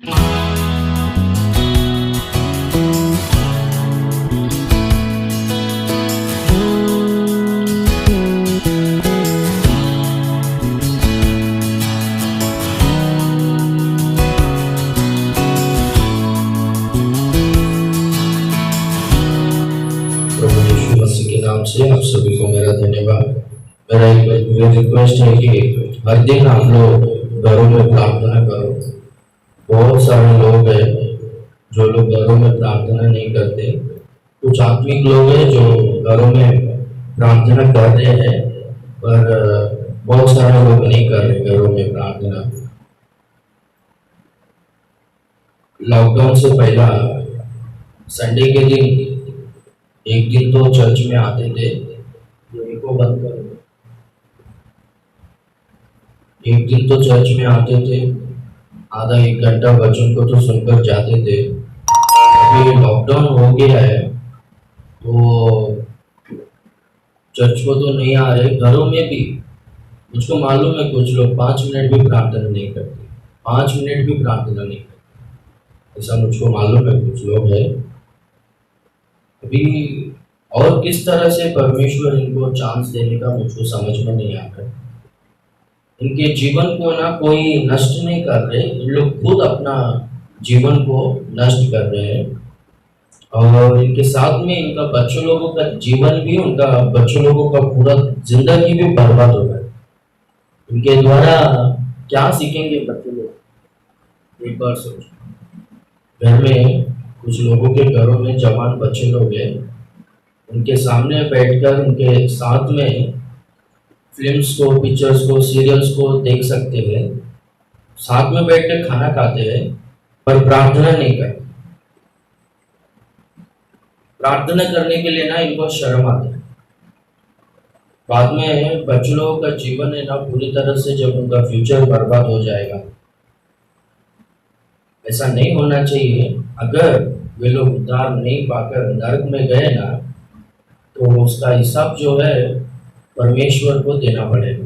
प्रभु यीशु मसीह के नाम से आप सभी को मेरा धन्यवाद। मेरा एक रिक्वेस्ट है कि हर दिन आप लोग घरों में प्रार्थना करो। बहुत सारे लोग हैं जो लोग घरों में प्रार्थना नहीं करते। कुछ आत्मिक लोग हैं जो घरों में प्रार्थना कर रहे हैं, पर बहुत सारे लोग नहीं कर रहे घरों में प्रार्थना। लॉकडाउन से पहला संडे के दिन एक दिन तो चर्च में आते थे, को बंद कर दो। एक दिन तो चर्च में आते थे, आधा एक घंटा वचन को तो सुनकर जाते थे। अभी लॉकडाउन हो गया है तो चर्च को तो नहीं आ रहे, घरों में भी। मुझको मालूम है कुछ लोग 5 मिनट भी प्रार्थना नहीं करते, 5 मिनट भी प्रार्थना नहीं करते, ऐसा मुझको मालूम है कुछ लोग हैं। अभी और किस तरह से परमेश्वर इनको चांस देने का मुझको समझ में नहीं आता। इनके जीवन को ना कोई नष्ट नहीं कर रहे, इन लोग खुद अपना जीवन को नष्ट कर रहे हैं, और इनके साथ में इनका बच्चों लोगों का जीवन भी, उनका बच्चों लोगों का पूरा जिंदगी भी बर्बाद हो रहा है। इनके द्वारा क्या सीखेंगे बच्चे लोग? एक बार सोचो। घर में कुछ लोगों के घरों में जवान बच्चे लोग हैं, उनके सामने बैठकर उनके साथ में फिल्म्स को, पिक्चर्स को, सीरियल्स को देख सकते हैं, साथ में बैठकर खाना खाते हैं, पर प्रार्थना नहीं करते। प्रार्थना करने के लिए ना इनको शर्म आता है। बाद में बच्चों लोगों का जीवन है ना पूरी तरह से जब उनका फ्यूचर बर्बाद हो जाएगा। ऐसा नहीं होना चाहिए। अगर वे लोग उद्धार नहीं पाकर नरक में गए ना, तो उसका हिसाब जो है परमेश्वर को देना पड़ेगा।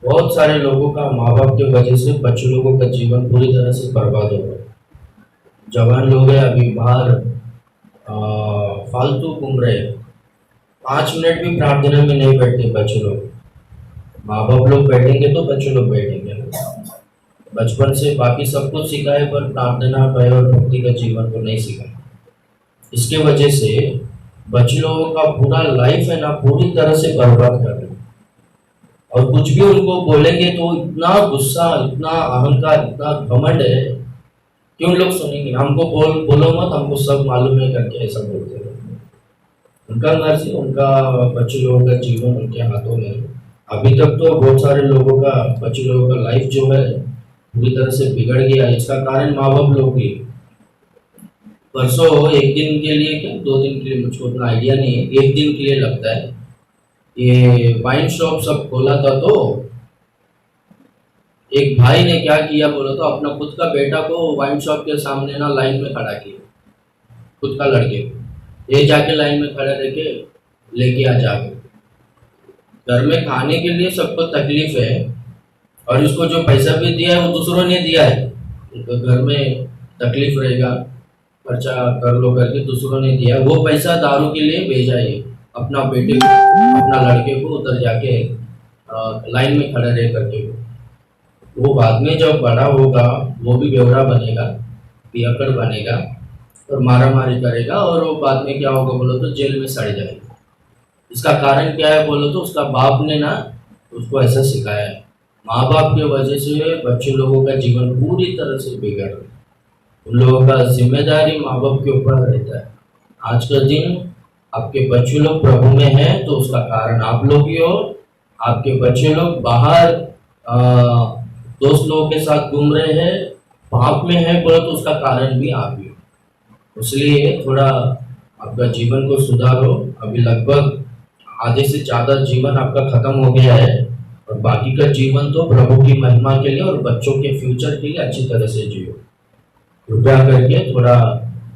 बहुत सारे लोगों का माँ बाप की वजह से बच्चों लोगों का जीवन पूरी तरह से बर्बाद हो गया। जवान लोग हैं अभी बाहर फालतू घूम रहे, 5 मिनट भी प्रार्थना में नहीं बैठते बच्चे लोग। माँ बाप लोग बैठेंगे तो बच्चे लोग बैठेंगे ना। बचपन से बाकी सब कुछ सिखाए, पर प्रार्थना भय और भक्ति का जीवन को नहीं सिखाए। इसके वजह से बच्चे लोगों का पूरा लाइफ है ना पूरी तरह से बर्बाद कर रहे हैं। और कुछ भी उनको बोलेंगे तो इतना गुस्सा, इतना अहंकार, इतना घमंड है कि उन लोग सुनेंगे। हमको बोलो मत, हमको सब मालूम है करके ऐसा बोलते हैं। उनका मर्जी, उनका बच्चे लोगों का जीवन उनके हाथों में। अभी तक तो बहुत सारे लोगों का, बच्चे लोगों का लाइफ जो है पूरी तरह से बिगड़ गया। इसका कारण माँ बाप लोग भी। परसों एक दिन के लिए, क्या 2 दिन के लिए, मुझको उतना आइडिया नहीं है, 1 दिन के लिए लगता है, ये वाइन शॉप सब खोला था। तो एक भाई ने क्या किया बोला तो अपना खुद का बेटा को वाइन शॉप के सामने ना लाइन में खड़ा किया, खुद का लड़के को। ये जाके लाइन में खड़े रह के लेके आ जाके। घर में खाने के लिए सबको तकलीफ है, और इसको जो पैसा भी दिया है वो दूसरों ने दिया है। तो घर में तकलीफ रहेगा, खर्चा कर लो करके दूसरों ने दिया। वो पैसा दारू के लिए भेजा है अपना बेटे को, अपना लड़के को उधर जाके लाइन में खड़े रह करके। वो बाद में जब बड़ा होगा वो भी बेवड़ा बनेगा, पियक्कड़ बनेगा और मारा मारी करेगा, और वो बाद में क्या होगा बोलो तो जेल में सड़ जाएगा। इसका कारण क्या है बोलो तो उसका बाप ने ना उसको ऐसा सिखाया है। माँ बाप की वजह से बच्चे लोगों का जीवन पूरी तरह से बिगड़ रहा है। उन लोगों का जिम्मेदारी माँ बाप के ऊपर रहता है। आज का दिन आपके बच्चे लोग प्रभु में हैं तो उसका कारण आप लोग ही हो। आपके बच्चे लोग बाहर दोस्त लोगों के साथ घूम रहे हैं, पाप में है बोलो तो उसका कारण भी आप ही हो। इसलिए थोड़ा आपका जीवन को सुधारो। अभी लगभग आधे से ज़्यादा जीवन आपका खत्म हो गया है, और बाकी का जीवन तो प्रभु की महिमा के लिए और बच्चों के फ्यूचर के लिए अच्छी तरह से जियो। कृपया करके थोड़ा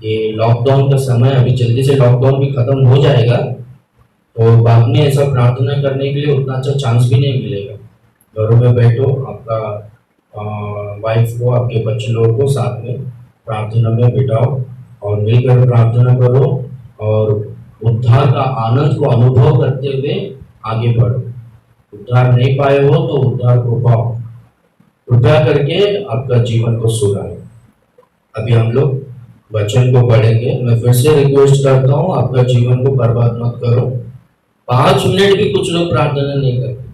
ये लॉकडाउन का समय, अभी जल्दी से लॉकडाउन भी खत्म हो जाएगा, तो बाद में ऐसा प्रार्थना करने के लिए उतना अच्छा चांस भी नहीं मिलेगा। घरों में बैठो, आपका वाइफ को, आपके बच्चे लोगों को साथ में प्रार्थना में बिठाओ और मिलकर प्रार्थना करो और उद्धार का आनंद को अनुभव करते हुए आगे बढ़ो। उद्धार नहीं पाए हो तो उद्धार को पाओ, कृपया करके आपका जीवन को सुधारो। अभी हम लोग वचन को पढ़ेंगे। मैं फिर से रिक्वेस्ट करता हूँ, आपका जीवन को बर्बाद मत करो। 5 मिनट भी कुछ लोग प्रार्थना नहीं करते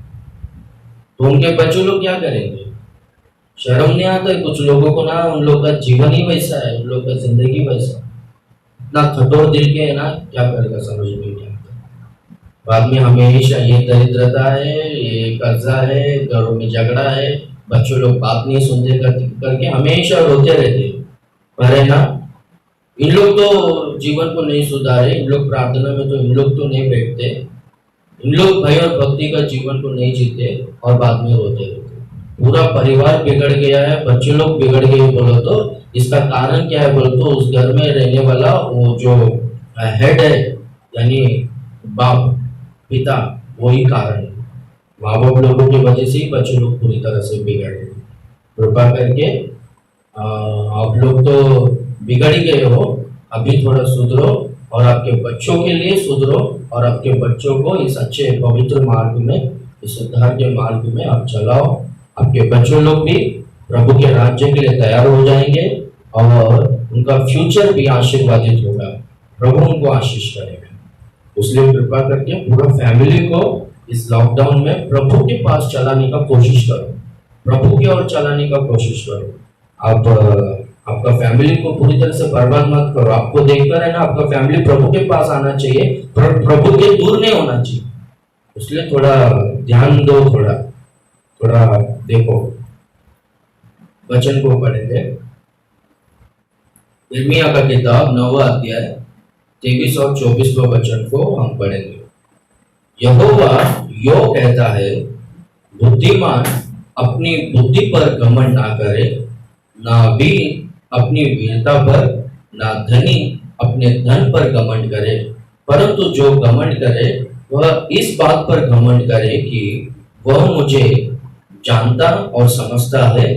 तो उनके बच्चे लोग क्या करेंगे? शर्म नहीं आता है कुछ लोगों को ना? उन लोग का जीवन ही वैसा है, उन लोग का जिंदगी वैसा, ना कठोर दिल के है ना, क्या करेगा समझ में नहीं आता। बाद में हमेशा ये दरिद्रता है, ये कर्जा है, घरों में झगड़ा है, बच्चों लोग बात नहीं सुनते करके हमेशा रोते रहते। पर है ना, इन लोग तो जीवन को नहीं सुधारे, इन लोग प्रार्थना में तो इन लोग तो नहीं बैठते, इन लोग भय और भक्ति का जीवन को नहीं जीते और बाद में रोते रहते। पूरा परिवार बिगड़ गया है, बच्चे लोग बिगड़ गए बोलो तो इसका कारण क्या है बोलो तो उस घर में रहने वाला वो जो हेड है यानी बाप पिता, वही कारण है। माँ बाप लोगों की वजह से ही बच्चे लोग पूरी तरह से बिगड़ गए। कृपा करके आप लोग तो बिगड़ ही गए हो, अभी थोड़ा सुधरो और आपके बच्चों के लिए सुधरो और आपके बच्चों को इस अच्छे पवित्र मार्ग में, इस उद्धार के मार्ग में आप चलाओ। आपके बच्चों लोग भी प्रभु के राज्य के लिए तैयार हो जाएंगे और उनका फ्यूचर भी आशीर्वादित होगा, प्रभु उनको आशीष करेगा। इसलिए कृपा करके पूरा फैमिली को इस लॉकडाउन में प्रभु के पास चलाने का कोशिश करो, प्रभु की ओर चलाने का कोशिश करो। आप आपका फैमिली को पूरी तरह से बर्बाद मत करो। आपको देखकर है ना आपका फैमिली प्रभु के पास आना चाहिए, प्रभु के दूर नहीं होना चाहिए। इसलिए थोड़ा ध्यान दो, थोड़ा देखो। वचन को पढ़ेंगे। यिर्मयाह का किताब 9वां अध्याय 23 और 24वां वचन को हम पढ़ेंगे। यहोवा यो कहता है, बुद्धिमान अपनी बुद्धि पर घमंड ना करे, ना भी अपनी वीरता पर, ना धनी अपने धन पर घमंड करे, परंतु जो घमंड करे वह इस बात पर घमंड करे कि वह मुझे जानता और समझता है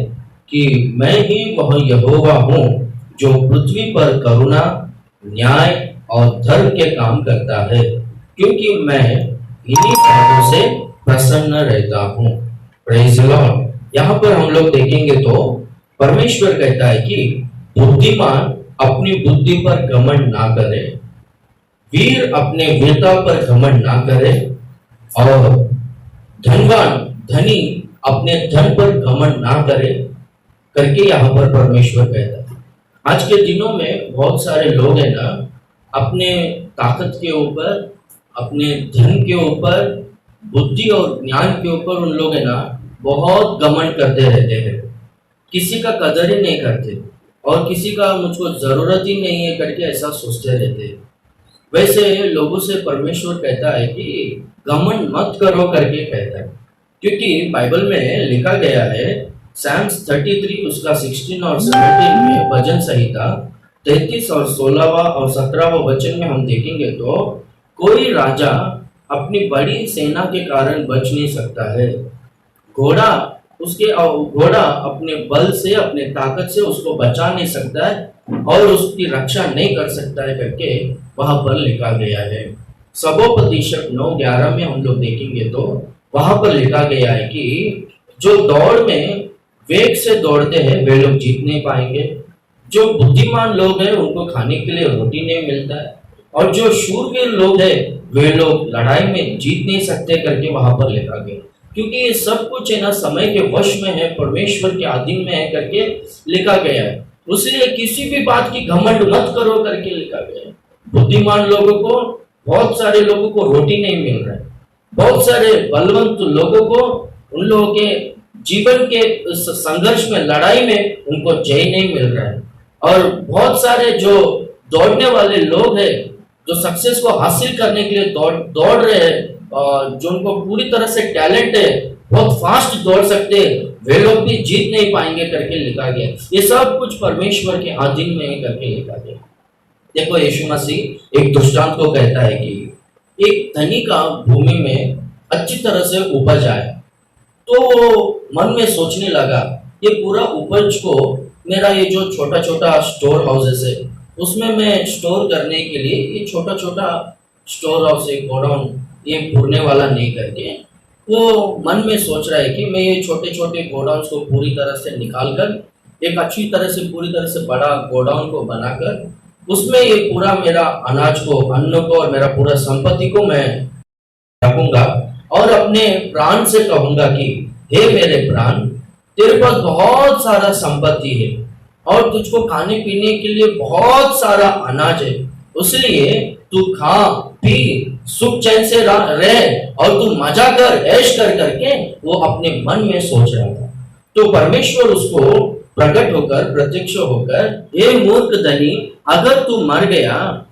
कि मैं ही वह यहोवा हूँ जो पृथ्वी पर करुणा, न्याय और धर्म के काम करता है, क्योंकि मैं इन्हीं बातों से प्रसन्न रहता हूँ। Praise the Lord. यहाँ पर हम लोग देखेंगे तो परमेश्वर कहता है कि बुद्धिमान अपनी बुद्धि पर घमंड ना करे, वीर अपने वीरता पर घमंड ना करे और धनवान धनी अपने धन पर घमंड ना करे करके यहाँ पर परमेश्वर कहता है। आज के दिनों में बहुत सारे लोग हैं ना, अपने ताकत के ऊपर, अपने धन के ऊपर, बुद्धि और ज्ञान के ऊपर उन लोग है ना बहुत घमंड करते रहते हैं, किसी का कदर ही नहीं करते और किसी का मुझको जरूरत ही नहीं है करके ऐसा सोचते रहते हैं। वैसे लोगों से परमेश्वर कहता है कि घमंड मत करो करके कहता है, क्योंकि बाइबल में लिखा गया है Psalms 33 उसका 16 और 17 में भजन संहिता 33 और 16वां और 17वां वचन में हम देखेंगे तो कोई राजा अपनी बड़ी सेना के कारण बच नहीं सकता है। घोड़ा अपने बल से, अपने ताकत से उसको बचा नहीं सकता है और उसकी रक्षा नहीं कर सकता है करके वहां पर लिखा गया है। सबोपदेशक 9:11 में हम लोग देखेंगे तो वहां पर लिखा गया है कि जो दौड़ में वेग से दौड़ते हैं वे लोग जीत नहीं पाएंगे, जो बुद्धिमान लोग हैं उनको खाने के लिए रोटी नहीं मिलता है और जो शूरवीर लोग हैं वे लोग लड़ाई में जीत नहीं सकते करके वहां पर लिखा गया। क्योंकि ये सब कुछ है ना समय के वश में है, परमेश्वर के अधीन में है करके लिखा गया है। उसलिए किसी भी बात की घमंड मत करो करके लिखा गया है। बुद्धिमान लोगों को, बहुत सारे लोगों को रोटी नहीं मिल रहा है, बहुत सारे बलवंत लोगों को उन लोगों के जीवन के संघर्ष में, लड़ाई में उनको जय नहीं मिल रहा है और बहुत सारे जो दौड़ने वाले लोग हैं, जो सक्सेस को हासिल करने के लिए दौड़ रहे हैं और जो उनको पूरी तरह से टैलेंट है, बहुत फास्ट दौड़ सकते हैं, वे लोग भी जीत नहीं पाएंगे करके लिखा गया। ये सब कुछ परमेश्वर के अधीन में है करके लिखा गया। देखो यीशु मसीह एक दृष्टांत को कहता है कि एक धनी का भूमि में अच्छी तरह से उपज आया तो वो मन में सोचने लगा ये पूरा उपज को मेरा ये जो छोटा छोटा स्टोर हाउसेस है उसमें मैं स्टोर करने के लिए ये छोटा छोटा स्टोर हाउस है गोडाउन ये भरने वाला नहीं करके वो मन में सोच रहा है कि मैं ये छोटे छोटे गोडाउन को पूरी तरह से निकाल कर एक अच्छी तरह से पूरी तरह से बड़ा गोडाउन को बनाकर उसमें ये पूरा मेरा अनाज को अन्न को और मेरा पूरा संपत्ति को मैं रखूंगा और अपने प्राण से कहूंगा कि हे मेरे प्राण, तेरे पास बहुत सारा संपत्ति है और तुझको खाने पीने के लिए बहुत सारा अनाज है, इसलिए तू खा पी सुख चैन से रह और तू मजा कर ऐश कर करके वो अपने मन में सोच रहा था। तो परमेश्वर उसको प्रकट होकर प्रत्यक्ष होकर, हे मूर्ख धनी, अगर तू मर गया,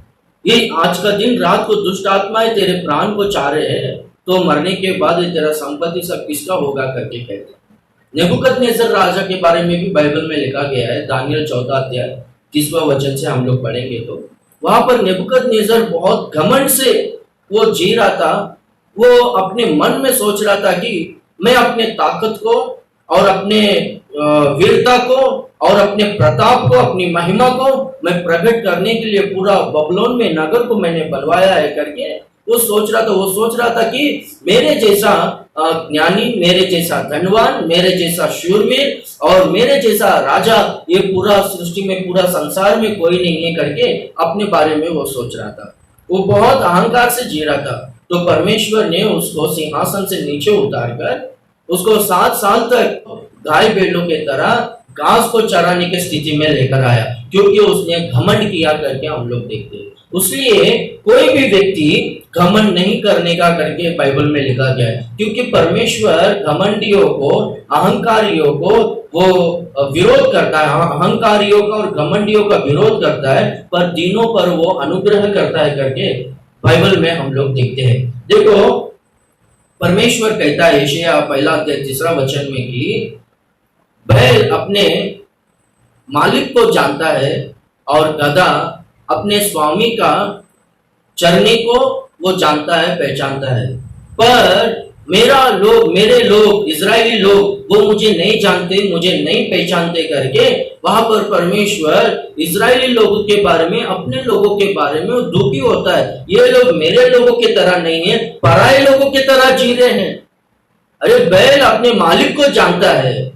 ये आज का दिन रात को दुष्ट आत्माएं तेरे प्राण को चाह रहे हैं, तो मरने के बाद तेरा संपत्ति सब किसका होगा करके कहते हैं। नेबुकदनेस्सर राजा के बारे में भी बाइबल में लिखा गया है, दानियल 14 अध्याय 30वां वचन से हम लोग पढ़ेंगे तो वहां पर नेबुकदनेस्सर बहुत घमंड से वो जी रहा था। वो अपने मन में सोच रहा था कि मैं अपने ताकत को और अपने वीरता को और अपने प्रताप को अपनी महिमा को मैं प्रकट करने के लिए पूरा बबलोन में नगर को मैंने बनवाया है करके वो सोच रहा था कि मेरे जैसा ज्ञानी, मेरे जैसा धनवान, मेरे जैसा शूरवीर और मेरे जैसा राजा ये पूरा सृष्टि में पूरा संसार में कोई नहीं है करके अपने बारे में वो सोच रहा था। वो बहुत अहंकार से जी रहा था। तो परमेश्वर ने उसको सिंहासन से नीचे उतार कर उसको 7 साल तक गाय बैलों के तरह घास को चराने की स्थिति में लेकर आया, क्योंकि उसने घमंड किया करके हम लोग देखते हैं। इसलिए कोई भी व्यक्ति घमंड नहीं करने का करके बाइबल में लिखा गया है, क्योंकि परमेश्वर घमंडियों को, अहंकारियों को वो विरोध करता है, अहंकारियों का और घमंडियों का विरोध करता है, पर दिनों पर वो अनुग्रह करता है करके बाइबल में हम लोग देखते हैं। देखो परमेश्वर कहता है यशायाह 1 अध्याय 3 वचन में कि बैल अपने मालिक को जानता है और गधा अपने स्वामी का चरने को वो जानता है, पहचानता है, पर मेरे लोग इजरायली लोग वो मुझे नहीं जानते, मुझे नहीं पहचानते करके वहां पर परमेश्वर इजरायली लोगों के बारे में, अपने लोगों के बारे में दुखी होता है। ये लोग मेरे लोगों की तरह नहीं है, पराये लोगों की तरह जी रहे हैं। अरे बैल अपने मालिक को जानता है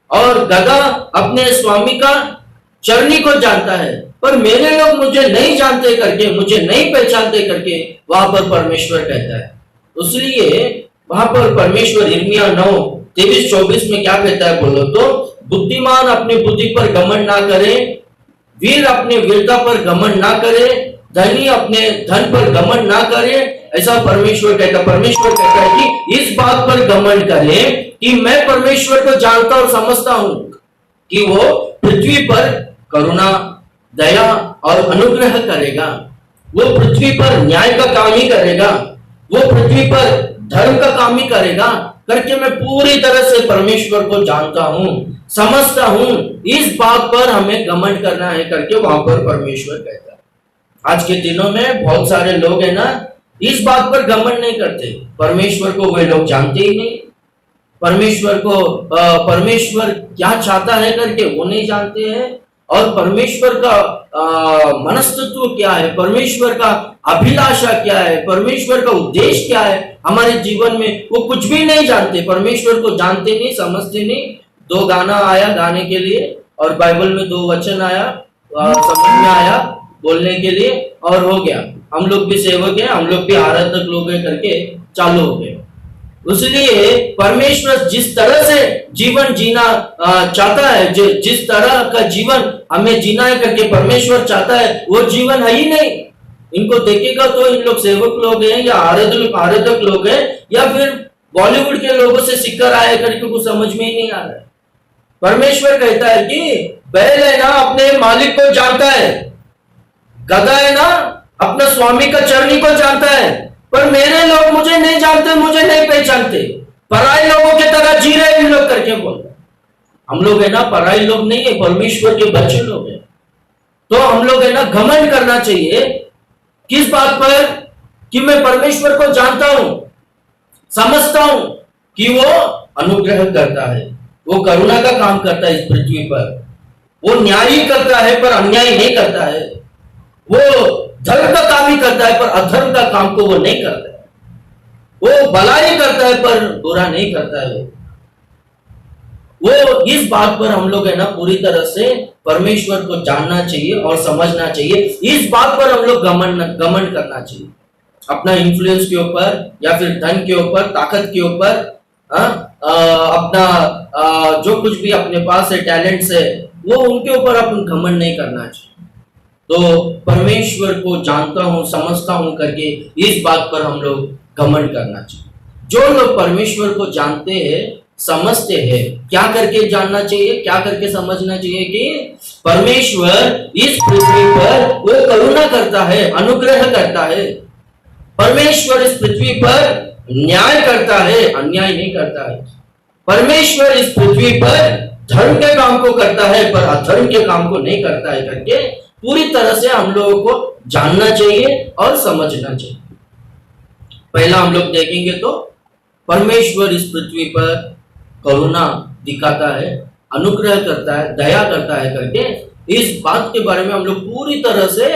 और गधा अपने स्वामी का चरनी को जानता है, पर मेरे लोग मुझे नहीं जानते करके, मुझे नहीं पहचानते करके वहां पर परमेश्वर कहता है। इसलिए वहां पर परमेश्वर यिर्मयाह 9:23-24 में क्या कहता है बोलो तो, बुद्धिमान अपने बुद्धि पर घमंड ना करे, वीर अपने वीरता पर घमंड ना करे, धनी अपने धन पर घमंड ना करे, ऐसा परमेश्वर कहता है। परमेश्वर कहता है कि इस बात पर घमंड करे कि मैं परमेश्वर को जानता और समझता हूं कि वो पृथ्वी पर करुणा, दया और अनुग्रह करेगा, वो पृथ्वी पर न्याय का काम ही करेगा, वो पृथ्वी पर धर्म का काम ही करेगा करके मैं पूरी तरह से परमेश्वर को जानता हूं, समझता हूं। इस बात पर हमें घमंड करना है करके वहां पर परमेश्वर कहता है। आज के दिनों में बहुत सारे लोग है ना, इस बात पर घमंड नहीं करते, परमेश्वर को वे लोग जानते ही नहीं, परमेश्वर क्या चाहता है करके वो नहीं जानते हैं, और परमेश्वर का मनस्तत्व क्या है, परमेश्वर का अभिलाषा क्या है, परमेश्वर का उद्देश्य क्या है हमारे जीवन में, वो कुछ भी नहीं जानते। परमेश्वर को जानते नहीं, समझते नहीं। 2 गाना आया गाने के लिए और बाइबल में 2 वचन आया, समझ में आया बोलने के लिए और हो गया। हम लोग भी सेवक हैं, हम लोग भी आराधक लोग हैं करके चालू हो गए। इसलिए परमेश्वर जिस तरह से जीवन जीना चाहता है, जिस तरह का जीवन हमें जीना है करके परमेश्वर चाहता है, वो जीवन है ही नहीं। इनको देखेगा तो इन लोग सेवक लोग हैं या आराधक लोग हैं या फिर बॉलीवुड के लोगों से सीखकर आए करके कुछ समझ में ही नहीं आ रहा है। परमेश्वर कहता है कि बैल है ना अपने मालिक को जानता है, गधा है ना अपने स्वामी का चरनी को जानता है, पर मेरे लोग मुझे नहीं जानते, मुझे नहीं पहचानते, पराये लोगों की तरह जी रहे इन लोग करके बोलते। हम लोग है ना पराये लोग नहीं है, परमेश्वर के बच्चे लोग हैं। तो हम लोग है ना घमंड करना चाहिए किस बात पर कि मैं परमेश्वर को जानता हूं, समझता हूं कि वो अनुग्रह करता है, वो करुणा का काम करता है इस पृथ्वी पर। वो न्याय ही करता है पर अन्याय नहीं करता है। वो धर्म का काम ही करता है पर अधर्म का काम को वो नहीं करता है। वो भलाई करता है पर बुरा नहीं करता है। वो इस बात पर हम लोग है ना पूरी तरह से परमेश्वर को जानना चाहिए और समझना चाहिए। इस बात पर हम लोग घमंड करना चाहिए, अपना इन्फ्लुएंस के ऊपर या फिर धन के ऊपर, ताकत के ऊपर, अपना जो कुछ भी अपने पास है, टैलेंट्स है, वो उनके ऊपर अपन घमंड नहीं करना चाहिए। तो परमेश्वर को जानता हूं, समझता हूं करके इस बात पर हम लोग घमंड करना चाहिए। जो लोग परमेश्वर को जानते हैं, समझते हैं, क्या करके जानना चाहिए, क्या करके समझना चाहिए कि परमेश्वर इस पृथ्वी पर वो करुणा करता है, अनुग्रह करता है। परमेश्वर इस पृथ्वी पर न्याय करता है, अन्याय नहीं करता है। परमेश्वर इस पृथ्वी पर धर्म के काम को करता है पर अधर्म के काम को नहीं करता है करके पूरी तरह से हम लोगों को जानना चाहिए और समझना चाहिए। पहला हम लोग देखेंगे तो परमेश्वर इस पृथ्वी पर करुणा दिखाता है, अनुग्रह करता है, दया करता है करके इस बात के बारे में हम लोग पूरी तरह से,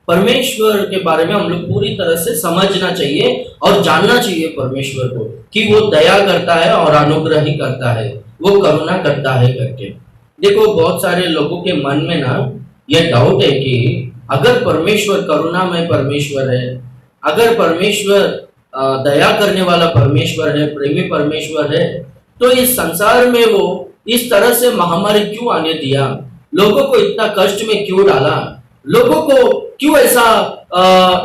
परमेश्वर के बारे में हम लोग पूरी तरह से समझना चाहिए और जानना चाहिए परमेश्वर को कि वो दया करता है और अनुग्रह ही करता है, वो करुणा करता है करके। देखो बहुत सारे लोगों के मन में ना ये डाउट है कि अगर परमेश्वर करुणामय परमेश्वर है, अगर परमेश्वर दया करने वाला परमेश्वर है, प्रेमी परमेश्वर है, तो इस संसार में वो इस तरह से महामारी क्यों आने दिया, लोगों को इतना कष्ट में क्यों डाला, लोगों को क्यों ऐसा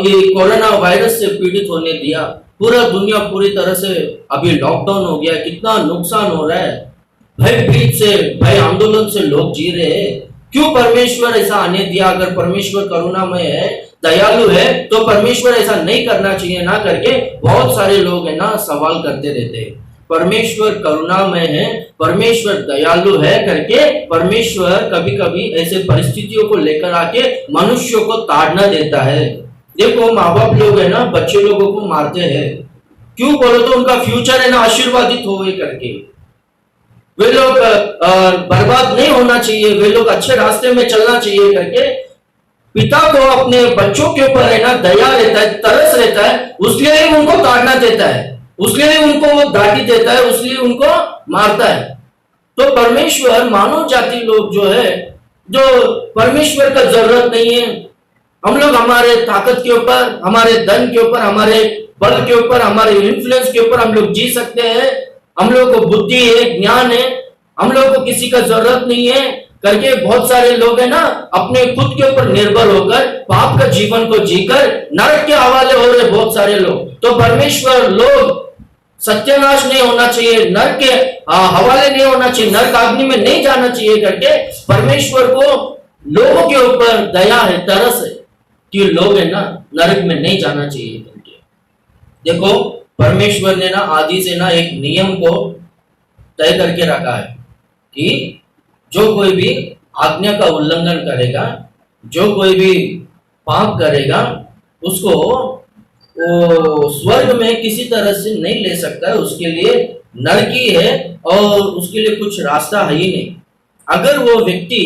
ये कोरोना वायरस से पीड़ित होने दिया, पूरा दुनिया पूरी तरह से अभी लॉकडाउन हो गया, कितना नुकसान हो रहा है, भयभीत से, भय आंदोलन से लोग जी रहे हैं, क्यों परमेश्वर ऐसा आने दिया। अगर परमेश्वर करुणामय है, दयालु है, तो परमेश्वर ऐसा नहीं करना चाहिए ना करके बहुत सारे लोग है ना सवाल करते रहते हैं। परमेश्वर करुणामय है, परमेश्वर दयालु है करके परमेश्वर कभी कभी ऐसे परिस्थितियों को लेकर आके मनुष्यों को ताड़ना देता है। देखो माँ बाप लोग है ना बच्चे लोगों को मारते हैं, क्यों बोलो तो उनका फ्यूचर है ना आशीर्वादित हो करके। वे लोग बर्बाद नहीं होना चाहिए, वे लोग अच्छे रास्ते में चलना चाहिए करके पिता को अपने बच्चों के ऊपर है ना दया रहता है, तरस रहता है, उसलिए ही उनको ताड़ना देता है, उसलिए उनको वो डांटी देता है, उसलिए उनको मारता है। तो परमेश्वर मानव जाति लोग जो है, जो परमेश्वर का जरूरत नहीं है, हम लोग हमारे ताकत के ऊपर, हमारे धन के ऊपर, हमारे बल के ऊपर, हमारे इन्फ्लुएंस के ऊपर हम लोग जी सकते हैं, हम लोग को बुद्धि है, ज्ञान है, हम लोग को किसी का जरूरत नहीं है करके बहुत सारे लोग है ना अपने खुद के ऊपर निर्भर होकर पाप का जीवन को जीकर नरक के हवाले हो रहे बहुत सारे लोग। तो परमेश्वर लोग सत्यानाश नहीं होना चाहिए, नरक के हवाले नहीं होना चाहिए, नरक अग्नि में नहीं जाना चाहिए करके परमेश्वर को लोगों के ऊपर दया है, तरस है कि लोग है ना नरक में नहीं जाना चाहिए करके। देखो परमेश्वर ने ना आदि से ना एक नियम को तय करके रखा है कि जो कोई भी आज्ञा का उल्लंघन करेगा, जो कोई भी पाप करेगा, उसको वो स्वर्ग में किसी तरह से नहीं ले सकता है, उसके लिए नरकी है और उसके लिए कुछ रास्ता है ही नहीं। अगर वो व्यक्ति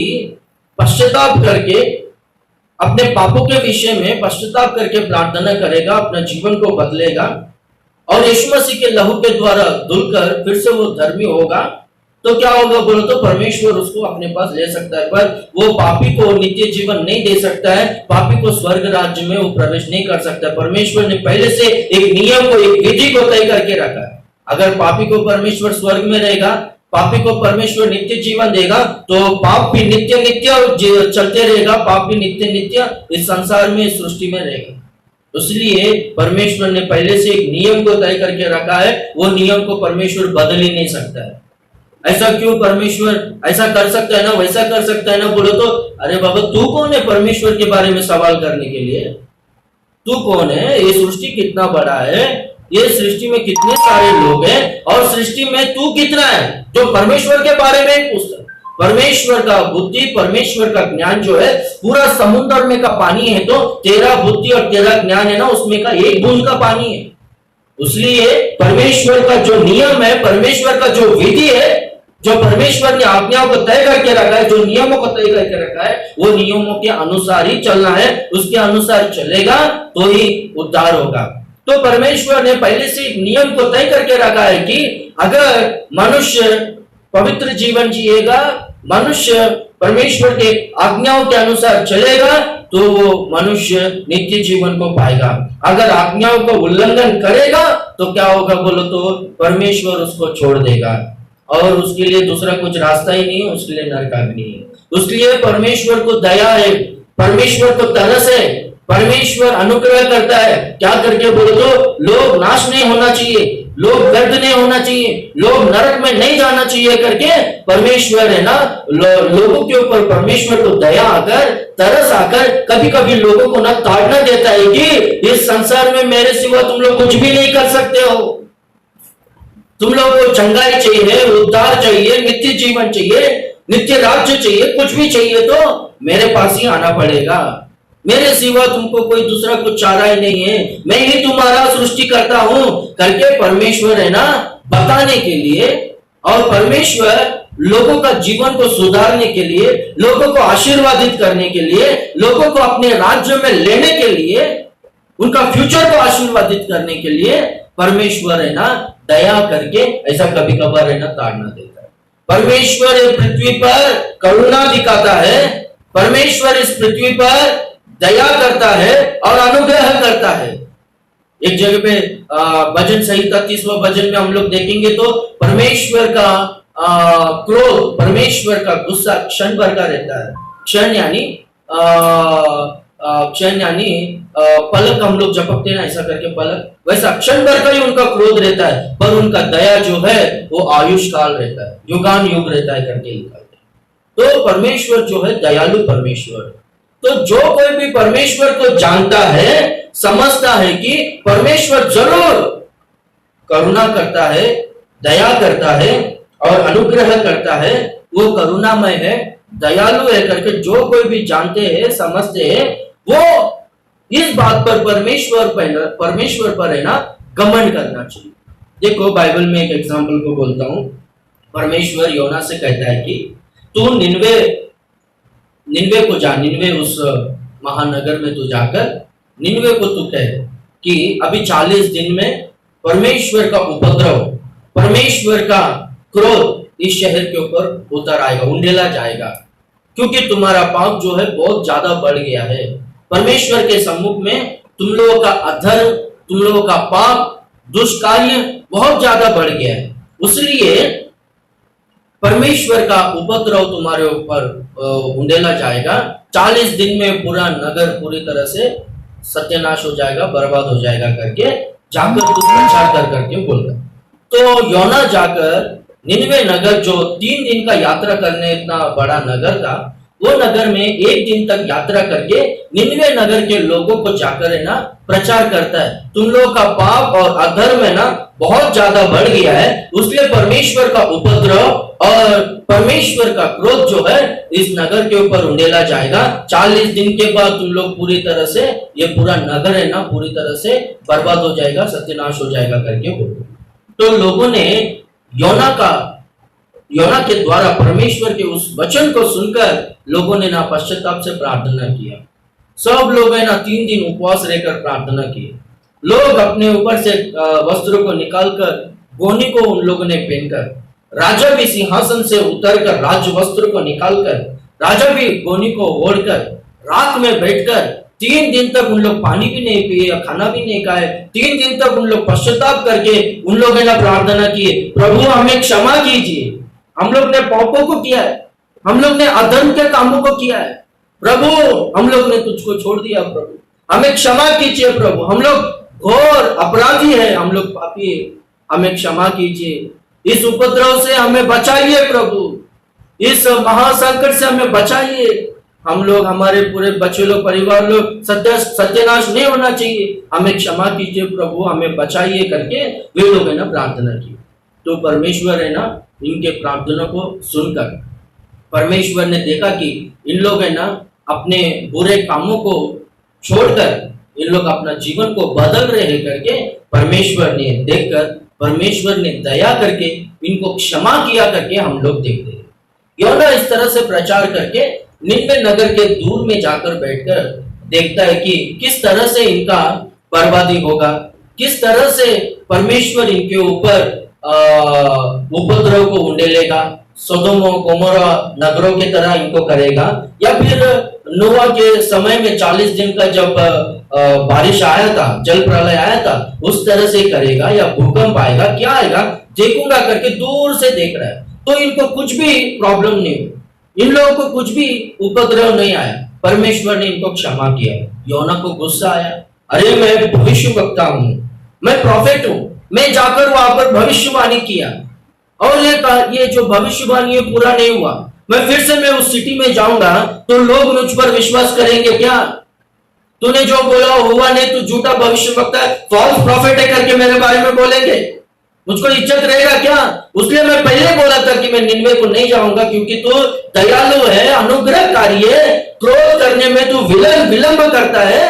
पश्चाताप करके अपने पापों के विषय में पश्चाताप करके प्रार्थना करेगा, अपना जीवन को बदलेगा और यीशु मसीह के लहू के द्वारा धुलकर फिर से वो धर्मी होगा, तो क्या होगा बोलो तो परमेश्वर उसको अपने पास ले सकता है। पर वो पापी को नित्य जीवन नहीं दे सकता है, पापी को स्वर्ग राज्य में वो प्रवेश नहीं कर सकता। परमेश्वर ने पहले से एक नियम को, एक विधि को तय करके रखा है। अगर पापी को परमेश्वर स्वर्ग में रहेगा, पापी को परमेश्वर नित्य जीवन देगा, तो पाप भी नित्य नित्य चलते रहेगा, पाप भी नित्य नित्य इस संसार में, इस सृष्टि में रहेगा। इसलिए परमेश्वर ने पहले से एक नियम को तय करके रखा है, वो नियम को परमेश्वर बदल ही नहीं सकता है। ऐसा क्यों परमेश्वर ऐसा कर सकता है ना, वैसा कर सकता है ना बोलो तो अरे बाबा तू कौन है परमेश्वर के बारे में सवाल करने के लिए? तू कौन है? ये सृष्टि कितना बड़ा है, ये सृष्टि में कितने सारे लोग हैं और सृष्टि में तू कितना है जो परमेश्वर के बारे में पूछता है। परमेश्वर का बुद्धि, परमेश्वर का ज्ञान जो है पूरा समुद्र में का पानी है, तो तेरा बुद्धि और तेरा ज्ञान है ना उसमें का एक बूंद का पानी है। इसलिए परमेश्वर का जो नियम है, परमेश्वर का जो विधि है, जो परमेश्वर ने आज्ञाओं को तय करके रखा है, जो नियमों को तय करके रखा है, वो नियमों के अनुसार ही चलना है। उसके अनुसार चलेगा तो ही उद्धार होगा। तो परमेश्वर ने पहले से एक नियम को तय करके रखा है कि अगर मनुष्य पवित्र जीवन जिएगा, मनुष्य परमेश्वर के आज्ञाओं के अनुसार चलेगा, तो वो मनुष्य नित्य जीवन को पाएगा। अगर आज्ञाओं को उल्लंघन करेगा तो क्या होगा बोलो तो परमेश्वर उसको छोड़ देगा और उसके लिए दूसरा कुछ रास्ता ही नहीं है, उसके लिए नरकाग्नि है। उसके लिए परमेश्वर को दया है, परमेश्वर को तरस है, परमेश्वर अनुग्रह करता है। क्या करके बोलो तो लोग नाश नहीं होना चाहिए, लोग व्यर्थ नहीं होना चाहिए, लोग नरक में नहीं जाना चाहिए करके परमेश्वर है ना लोगों के ऊपर परमेश्वर को दया आकर, तरस आकर कभी कभी लोगों को ना ताड़ना देता है कि इस संसार में मेरे सिवा तुम लोग कुछ भी नहीं कर सकते हो। तुम लोग को चंगाई चाहिए, उद्धार चाहिए, नित्य जीवन चाहिए, नित्य राज्य चाहिए, कुछ भी चाहिए तो मेरे पास ही आना पड़ेगा। मेरे सिवा तुमको कोई दूसरा कुछ चारा ही नहीं है, मैं ही तुम्हारा सृष्टि करता हूं करके परमेश्वर है ना बताने के लिए, और परमेश्वर लोगों का जीवन को सुधारने के लिए, लोगों को आशीर्वादित करने के लिए, लोगों को अपने राज्य में लेने के लिए, उनका फ्यूचर को आशीर्वादित करने के लिए परमेश्वर है ना दया करके ऐसा कभी कभार है ना ताड़ना देता है। परमेश्वर इस पृथ्वी पर करुणा दिखाता है, परमेश्वर इस पृथ्वी पर दया करता है और अनुग्रह करता है। एक जगह पे भजन संहिता 30वां भजन में हम लोग देखेंगे तो परमेश्वर का क्रोध, परमेश्वर का गुस्सा क्षण भर का रहता है। क्षण यानी पलक हम लोग झपकते हैं ना ऐसा करके पलक, वैसा क्षण भर का ही उनका क्रोध रहता है, पर उनका दया जो है वो आयुष काल रहता है, युगान युग रहता है करके लिखा है। तो परमेश्वर जो है दयालु परमेश्वर। तो जो कोई भी परमेश्वर को जानता है, समझता है कि परमेश्वर जरूर करुणा करता है, दया करता है और अनुग्रह करता है, वो करुणामय है, दयालु है करके जो कोई भी जानते हैं, समझते हैं, वो इस बात पर परमेश्वर पर है ना घमंड करना चाहिए। देखो बाइबल में एक एग्जांपल को बोलता हूं। परमेश्वर योना से कहता है कि तू निन्वे को जा, निन्वे उस महानगर में तू जाकर निन्वे को तू कह कि अभी 40 दिन में परमेश्वर का उपद्रव, परमेश्वर का क्रोध इस शहर के ऊपर उतर आएगा, उंडेला जाएगा, क्योंकि तुम्हारा पाप जो है बहुत ज्यादा बढ़ गया है। परमेश्वर के सम्मुख में तुम लोगों का अधर्म, तुम लोगों का पाप, दुष्कार्य बहुत ज्यादा बढ़ गया है, इसलिए परमेश्वर का उपद्रव तुम्हारे ऊपर उंडेला जाएगा। 40 दिन में पूरा नगर पूरी तरह से सत्यानाश हो जाएगा, बर्बाद हो जाएगा करके जाकर कुछ प्रचार कर करके बोल रहा। तो योना जाकर निन्वे नगर जो 3 दिन का यात्रा करने इतना बड़ा नगर था, वो नगर में 1 दिन तक यात्रा करके निन्वे नगर के लोगों को जाकर है ना प्रचार करता है, तुम लोगों का पाप और अधर्म है ना बहुत ज्यादा बढ़ गया है, इसलिए परमेश्वर का उपद्रव और परमेश्वर का क्रोध जो है इस नगर के ऊपर उंडेला जाएगा। 40 दिन के बाद तुम लोग पूरी तरह से, ये पूरा नगर है ना पूरी तरह से बर्बाद हो जाएगा, सत्यानाश हो जाएगा करके बोलते। तो लोगों ने योना के द्वारा परमेश्वर के उस वचन को सुनकर लोगों ने ना पश्चाताप से प्रार्थना किया। सब लोग है ना 3 दिन उपवास रहकर प्रार्थना किए। लोग अपने ऊपर से वस्त्रों को निकालकर गोनी को उन लोगों ने पहनकर, राजा भी सिंहासन से उतरकर राज वस्त्र को निकालकर, राजा भी गोनी को ओढ़कर रात में बैठकर 3 दिन तक उन लोग पानी भी नहीं पिए, खाना भी नहीं खाए। 3 दिन तक उन लोग पश्चाताप करके उन लोगों ने प्रार्थना की, प्रभु हमें क्षमा कीजिए, हम लोग ने पापों को किया है, हम लोग ने अधर्म के कामों को किया है, प्रभु हम लोग ने तुझको छोड़ दिया, प्रभु हमें क्षमा कीजिए, प्रभु हम लोग घोर अपराधी है, हम लोग पापी है, हमें क्षमा कीजिए, इस उपद्रव से हमें बचाइए, प्रभु इस महासंकट से हमें बचाइए, हम लोग हमारे पूरे बच्चे लोग परिवार लोग सत्यानाश नहीं होना चाहिए, हमें क्षमा कीजिए प्रभु, हमें बचाइए करके वे लोग है ना प्रार्थना की। तो परमेश्वर है ना इनके प्रार्थना को सुनकर परमेश्वर ने देखा कि इन लोग है ना अपने बुरे कामों को छोड़कर इन लोग अपना जीवन को बदल रहे हैं करके परमेश्वर ने देखकर परमेश्वर ने दया करके इनको क्षमा किया करके हम लोग देखते हैं। योना इस तरह से प्रचार करके निन्वे नगर के दूर में जाकर बैठकर देखता है कि किस तरह से इनका बर्बादी होगा, किस तरह से परमेश्वर इनके ऊपर उपद्रव को उंडेलेगा, सोदोम और गोमोरा नगरों की तरह इनको करेगा, या फिर नोआ के समय में 40 दिन का जब बारिश आया था, जल प्रलय आया था, उस तरह से करेगा, या भूकंप आएगा, क्या आएगा देखूंगा करके दूर से देख रहा है। तो इनको कुछ भी प्रॉब्लम नहीं, इन लोगों को कुछ भी उपद्रव नहीं आया, परमेश्वर ने इनको क्षमा किया। योना को गुस्सा आया, अरे मैं भविष्य वक्ता हूं, मैं प्रॉफिट हूं, मैं जाकर वहां पर भविष्यवाणी किया और ये जो भविष्यवाणी है पूरा नहीं हुआ, मैं फिर से मैं उस सिटी में जाऊंगा तो लोग मुझ पर विश्वास करेंगे क्या? तूने जो बोला हुआ नहीं, तू झूठा भविष्य वक्ता है, फॉल्स प्रॉफिट है करके मेरे बारे में बोलेंगे, मुझको इज्जत रहेगा क्या? उसलिए मैं पहले बोला था कि मैं निन्वे को नहीं जाऊंगा, क्योंकि तू दयालु है, अनुग्रहकारी है, क्रोध करने में तू विलंब करता है,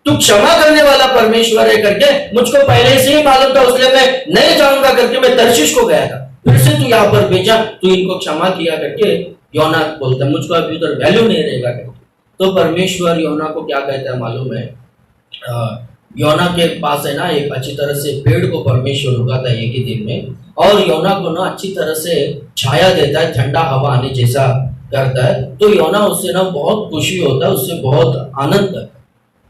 तू क्षमा करने वाला परमेश्वर है करके मुझको पहले से ही मालूम था, इसलिए मैं नहीं जाऊंगा करके मैं तर्शीश को गया था, फिर से तू यहाँ पर भेजा, तू इनको क्षमा किया करके योना बोलता है, मुझको अभी उधर वैल्यू नहीं रहेगा करके। तो परमेश्वर योना को क्या कहता है मालूम है? योना के पास है ना एक अच्छी तरह से पेड़ को परमेश्वर उगाता है एक ही दिन में, और योना को ना अच्छी तरह से छाया देता है, ठंडा हवा आने जैसा करता है। तो योना उससे ना बहुत खुशी होता है, उससे बहुत आनंद करता है।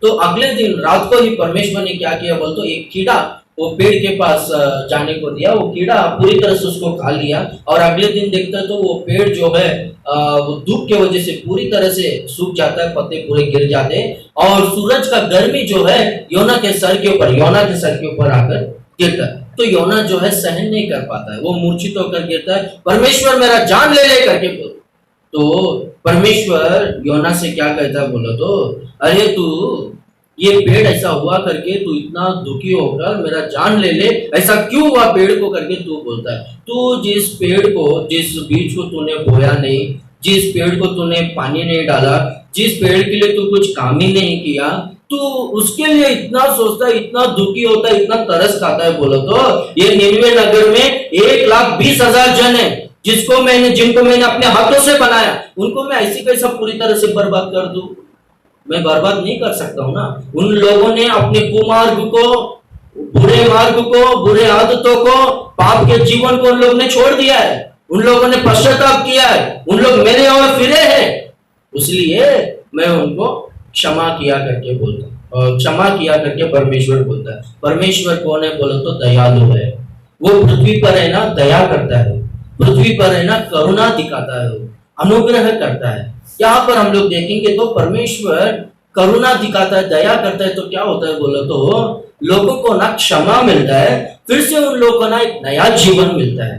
तो अगले दिन रात को ही परमेश्वर ने क्या किया बोल तो एक कीड़ा वो पेड़ के पास जाने को दिया, वो कीड़ा पूरी तरह से उसको खा लिया, और अगले दिन देखता है तो वो पेड़ जो है वो धूप के वजह से पूरी तरह से सूख जाता है, पत्ते पूरे गिर जाते हैं, और सूरज का गर्मी जो है योना के सर के ऊपर आकर गिरता है। तो योना जो है सहन नहीं कर पाता है, वो मूर्छित होकर गिरता है, परमेश्वर मेरा जान ले करके बोल। तो परमेश्वर योना से क्या कहता है बोलो तो, अरे तू ये पेड़ ऐसा हुआ करके तू इतना दुखी होकर मेरा जान ले, ऐसा क्यों हुआ पेड़ को करके तू बोलता है। तू जिस पेड़ को, जिस बीज को तूने बोया नहीं, जिस पेड़ को तूने पानी नहीं डाला, जिस पेड़ के लिए तू कुछ काम ही नहीं किया, तू उसके लिए इतना सोचता है, इतना दुखी होता है, इतना तरस खाता है बोलो तो। ये निन्वे नगर में 1,20,000 जन है जिनको मैंने अपने हाथों से बनाया, उनको मैं ऐसी कैसा पूरी तरह से बर्बाद कर दूं? मैं बर्बाद नहीं कर सकता हूं ना। उन लोगों ने अपने कुमार्ग को, बुरे मार्ग को, बुरे आदतों को, पाप के जीवन को उन लोगों ने छोड़ दिया है, उन लोगों ने पश्चाताप किया है, उन लोग मेरे और फिरे हैं, इसलिए मैं उनको क्षमा किया करके बोलता हूं। और क्षमा किया करके परमेश्वर बोलता है। परमेश्वर कौन है बोलो तो दयालु है, वो पृथ्वी पर है ना दया करता है, पृथ्वी पर है ना करुणा दिखाता है, अनुग्रह करता है। यहाँ पर हम लोग देखेंगे तो परमेश्वर करुणा दिखाता है, दया करता है, तो क्या होता है बोलो तो लोगों को ना क्षमा मिलता है, फिर से उन लोगों को ना एक नया जीवन मिलता है।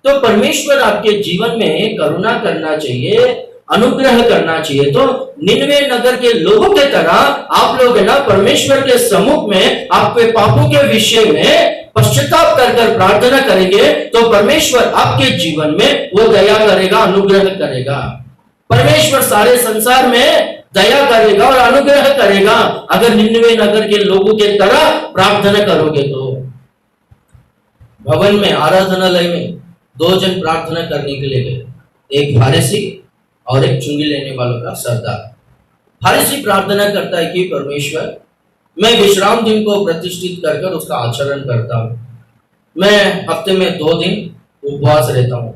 तो परमेश्वर आपके जीवन में करुणा करना चाहिए, अनुग्रह करना चाहिए। तो निन्वे नगर के लोगों के तरह आप लोग है ना परमेश्वर के सम्मुख में आपके पापों के विषय में पश्चाताप कर प्रार्थना करेंगे तो परमेश्वर आपके जीवन में वो दया करेगा, अनुग्रह करेगा। परमेश्वर सारे संसार में दया करेगा और अनुग्रह करेगा अगर निन्वे नगर के लोगों के तरह प्रार्थना करोगे तो। भवन में, आराधनालय में 2 जन प्रार्थना करने के लिए गए, एक फारिसी और एक चुंगी लेने वालों का सरदार। फारिसी प्रार्थना करता है कि परमेश्वर मैं विश्राम दिन को प्रतिष्ठित कर उसका आचरण करता हूँ, मैं हफ्ते में 2 दिन उपवास रहता हूँ,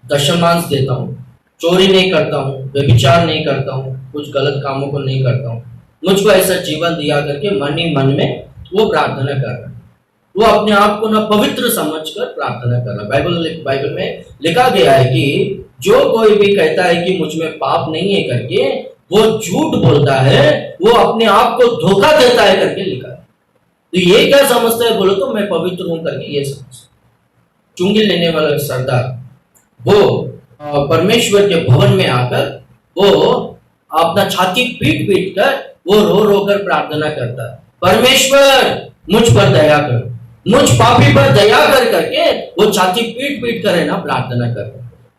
दशमांश देता हूँ, चोरी नहीं करता हूँ, व्यभिचार नहीं करता हूँ, कुछ गलत कामों को नहीं करता हूँ, मुझको ऐसा जीवन दिया करके मन ही मन में वो प्रार्थना कर रहा है। वो अपने आप को ना पवित्र समझकर प्रार्थना कर रहा है। बाइबल में लिखा गया है कि जो कोई भी कहता है कि मुझ में पाप नहीं है करके वो झूठ बोलता है, वो अपने आप को धोखा देता है करके लिखा है। तो ये क्या समझता है बोलो तो मैं पवित्र हूं करके ये समझता। चुंगी लेने वाला सरदार वो परमेश्वर के भवन में आकर वो अपना छाती पीट पीट कर वो रो रो कर प्रार्थना करता है, परमेश्वर मुझ पर दया कर, मुझ पापी पर दया कर करके वो छाती पीट पीट कर है ना प्रार्थना कर।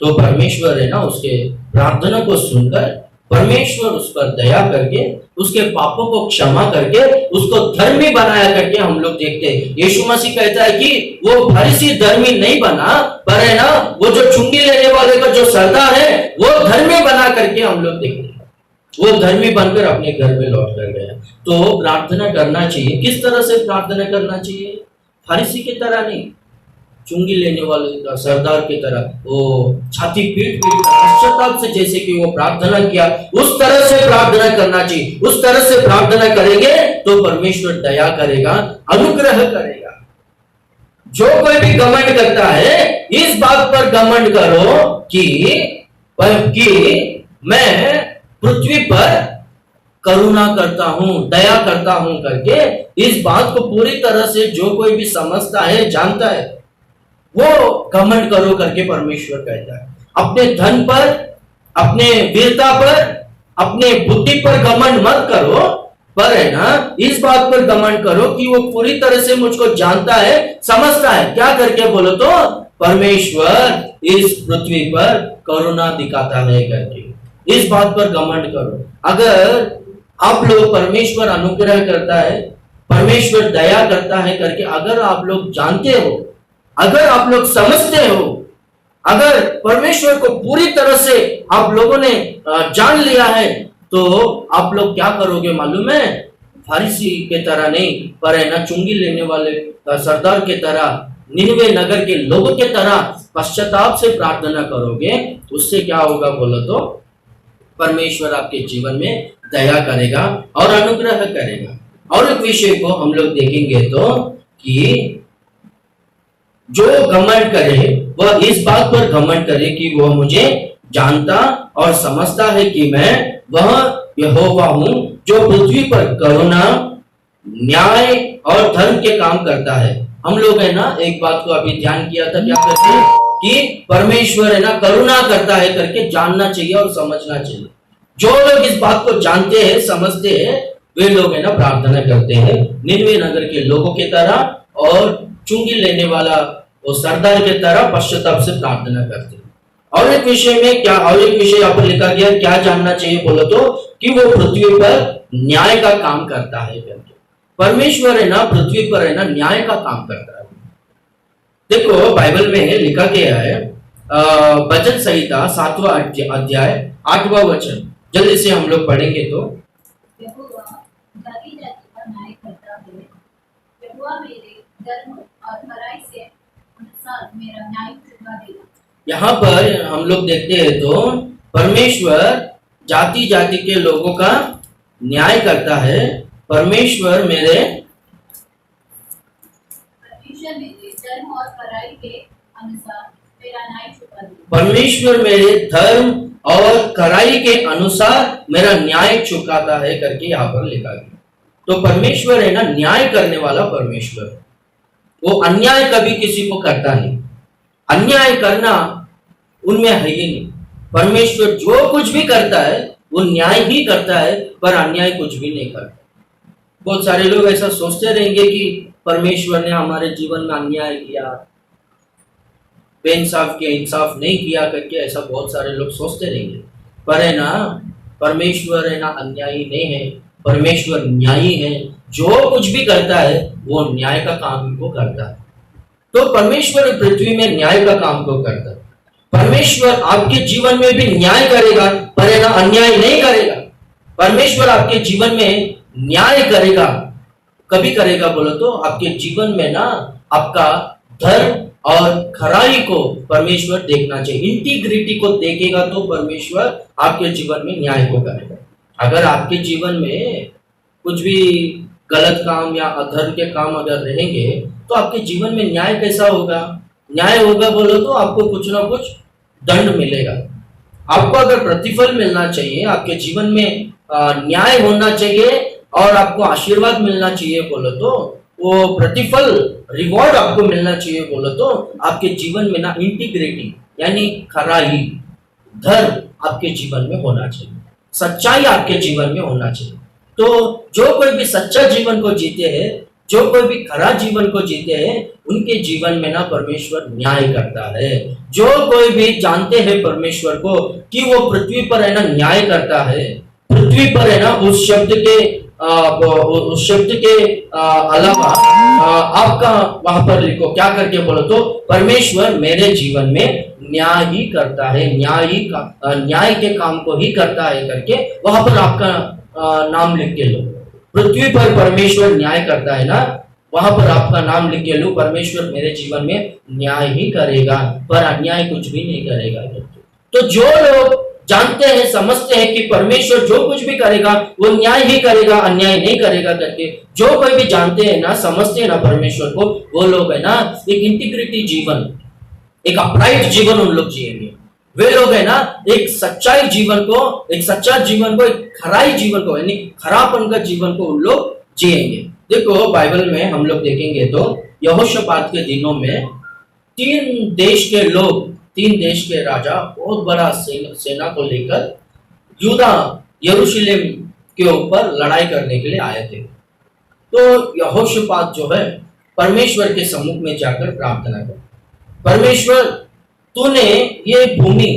तो परमेश्वर है ना उसके प्रार्थना को सुनकर परमेश्वर उस पर दया करके उसके पापों को क्षमा करके उसको धर्मी बनाया करके हम लोग देखते हैं। यीशु मसीह कहता है कि वो फरीसी धर्मी नहीं बना, पर है ना वो जो चुंगी लेने वाले का जो सरदार है वो धर्मी बना करके हम लोग देखते हैं। वो धर्मी बनकर अपने घर में लौट कर गया। तो प्रार्थना करना चाहिए। किस तरह से प्रार्थना करना चाहिए? फरीसी की तरह नहीं, चुंगी लेने वाले का सरदार की तरह वो छाती पीट पीट पश्चाताप से जैसे कि वो प्रार्थना किया उस तरह से प्रार्थना करना चाहिए। उस तरह से प्रार्थना करेंगे तो परमेश्वर दया करेगा, अनुग्रह करेगा। जो कोई भी घमंड करता है इस बात पर घमंड करो कि मैं पृथ्वी पर करुणा करता हूं, दया करता हूं करके इस बात को पूरी तरह से जो कोई भी समझता है, जानता है, वो घमंड करो करके परमेश्वर कहता है। अपने धन पर, अपने वीरता पर, अपने बुद्धि पर घमंड मत करो, पर है ना इस बात पर घमंड करो कि वो पूरी तरह से मुझको जानता है, समझता है। क्या करके बोलो तो परमेश्वर इस पृथ्वी पर करुणा दिखाता है करके इस बात पर घमंड करो। अगर आप लोग परमेश्वर अनुग्रह करता है, परमेश्वर दया करता है करके अगर आप लोग जानते हो, अगर आप लोग समझते हो, अगर परमेश्वर को पूरी तरह से आप लोगों ने जान लिया है, तो आप लोग क्या करोगे मालूम है? फरीसी के तरह नहीं, पर है ना चुंगी लेने वाले सरदार के तरह, निनवे नगर के लोगों के तरह पश्चाताप से प्रार्थना करोगे। उससे क्या होगा बोलो तो परमेश्वर आपके जीवन में दया करेगा और अनुग्रह करेगा। और एक विषय को हम लोग देखेंगे तो कि जो घमंड करे वह इस बात पर घमंड करे कि वह मुझे जानता और समझता है कि मैं वह यहोवा हूं जो पृथ्वी पर करुणा, न्याय और धर्म के काम करता है। हम लोग है ना एक बात को अभी ध्यान किया था, क्या करते हैं कि परमेश्वर है ना करुणा करता है करके जानना चाहिए और समझना चाहिए। जो लोग इस बात को जानते हैं, समझते हैं, वे लोग है ना प्रार्थना करते हैं निनवे नगर के लोगों की तरह और चुंगी लेने वाला वो सरदार के तरह पश्चाताप से प्रार्थना करते हैं। और एक विषय में क्या, और एक विषय यहाँ पर लिखा गया, क्या जानना चाहिए बोलो तो कि वो पृथ्वी पर न्याय का काम करता है करके। परमेश्वर है ना पृथ्वी पर है ना न्याय का काम करता है। देखो बाइबल में लिखा गया है भजन संहिता 7वां अध्याय 8वां वचन, जल्दी से हम लोग पढ़ेंगे तो यहोवा जाति जाति का न्याय करता है। यहोवा मेरे धर्म और भलाई से अनुसार मेरा न्याय चुका देगा। यहाँ पर हम लोग देखते हैं तो परमेश्वर जाति जाति के लोगों का न्याय करता है। परमेश्वर मेरे धर्म और भलाई के अनुसार मेरा न्याय चुका देगा। परमेश्वर मेरे धर्म और खराई के अनुसार मेरा न्याय चुकाता है करके यहाँ पर लिखा गया। तो परमेश्वर है ना न्याय करने वाला परमेश्वर, वो अन्याय कभी किसी को करता नहीं। अन्याय करना उनमें है ही नहीं। परमेश्वर जो कुछ भी करता है वो न्याय ही करता है, पर अन्याय कुछ भी नहीं करता। बहुत सारे लोग ऐसा सोचते रहेंगे कि परमेश्वर ने हमारे जीवन में अन्याय किया, बेइंसाफ किया, इंसाफ नहीं किया करके ऐसा बहुत सारे लोग सोचते रहेंगे। पर है ना परमेश्वर है ना अन्यायी नहीं है, परमेश्वर न्यायी है। जो कुछ भी करता है वो न्याय का काम को करता है। तो परमेश्वर पृथ्वी में न्याय का काम को करता है। परमेश्वर आपके जीवन में भी न्याय करेगा, पर है ना अन्याय नहीं करेगा। परमेश्वर आपके जीवन में न्याय करेगा। कभी करेगा बोलो तो आपके जीवन में ना आपका धर्म और खराई को परमेश्वर देखना चाहिए, इंटीग्रिटी को देखेगा तो परमेश्वर आपके जीवन में न्याय को करेगा। अगर आपके जीवन में कुछ भी गलत काम या अधर्म के काम अगर रहेंगे तो आपके जीवन में न्याय कैसा होगा? न्याय होगा बोलो तो आपको कुछ ना कुछ दंड मिलेगा। आपको अगर प्रतिफल मिलना चाहिए, आपके जीवन में न्याय होना चाहिए और आपको आशीर्वाद मिलना चाहिए बोलो तो वो प्रतिफल, रिवॉर्ड आपको मिलना चाहिए बोलो तो आपके जीवन में ना इंटीग्रिटी यानी खराई, धर्म आपके जीवन में होना चाहिए, सच्चाई आपके जीवन में होना चाहिए। तो जो कोई भी सच्चा जीवन को जीते हैं जो कोई भी खरा जीवन को जीते हैं उनके जीवन में ना परमेश्वर न्याय करता है। जो कोई भी जानते हैं परमेश्वर को कि वो पृथ्वी पर है ना न्याय करता है, पृथ्वी पर है ना उस शब्द के अलावा आपका वहां पर लिखो क्या करके बोलो तो परमेश्वर मेरे जीवन में न्याय ही करता है, न्याय के काम को ही करता है करके वहां पर आपका नाम लिख के लो। पृथ्वी पर परमेश्वर न्याय करता है ना, वहां पर आपका नाम लिख के लो। परमेश्वर मेरे जीवन में न्याय ही करेगा पर अन्याय कुछ भी नहीं करेगा। तो जो लोग जानते हैं समझते हैं कि परमेश्वर जो कुछ भी करेगा वो न्याय ही करेगा, अन्याय नहीं करेगा करके जो कोई भी जानते हैं ना समझते हैं ना परमेश्वर को, वो लोग है ना एक इंटीग्रिटी जीवन, एक अपराइट जीवन उन लोग जिएंगे। वे लोग है ना एक सच्चाई जीवन को, एक सच्चा जीवन को, एक खराई जीवन को यानी खरापन का जीवन को उन लोग जिएंगे। देखो बाइबल में हम लोग देखेंगे तो यहोशापात के दिनों में तीन देश के राजा बहुत बड़ा सेना को लेकर यूदा यरूशलेम के ऊपर लड़ाई करने के लिए आए थे। तो यहोशापात जो है परमेश्वर के सम्मुख में जाकर प्रार्थना कर, परमेश्वर तूने ये भूमि,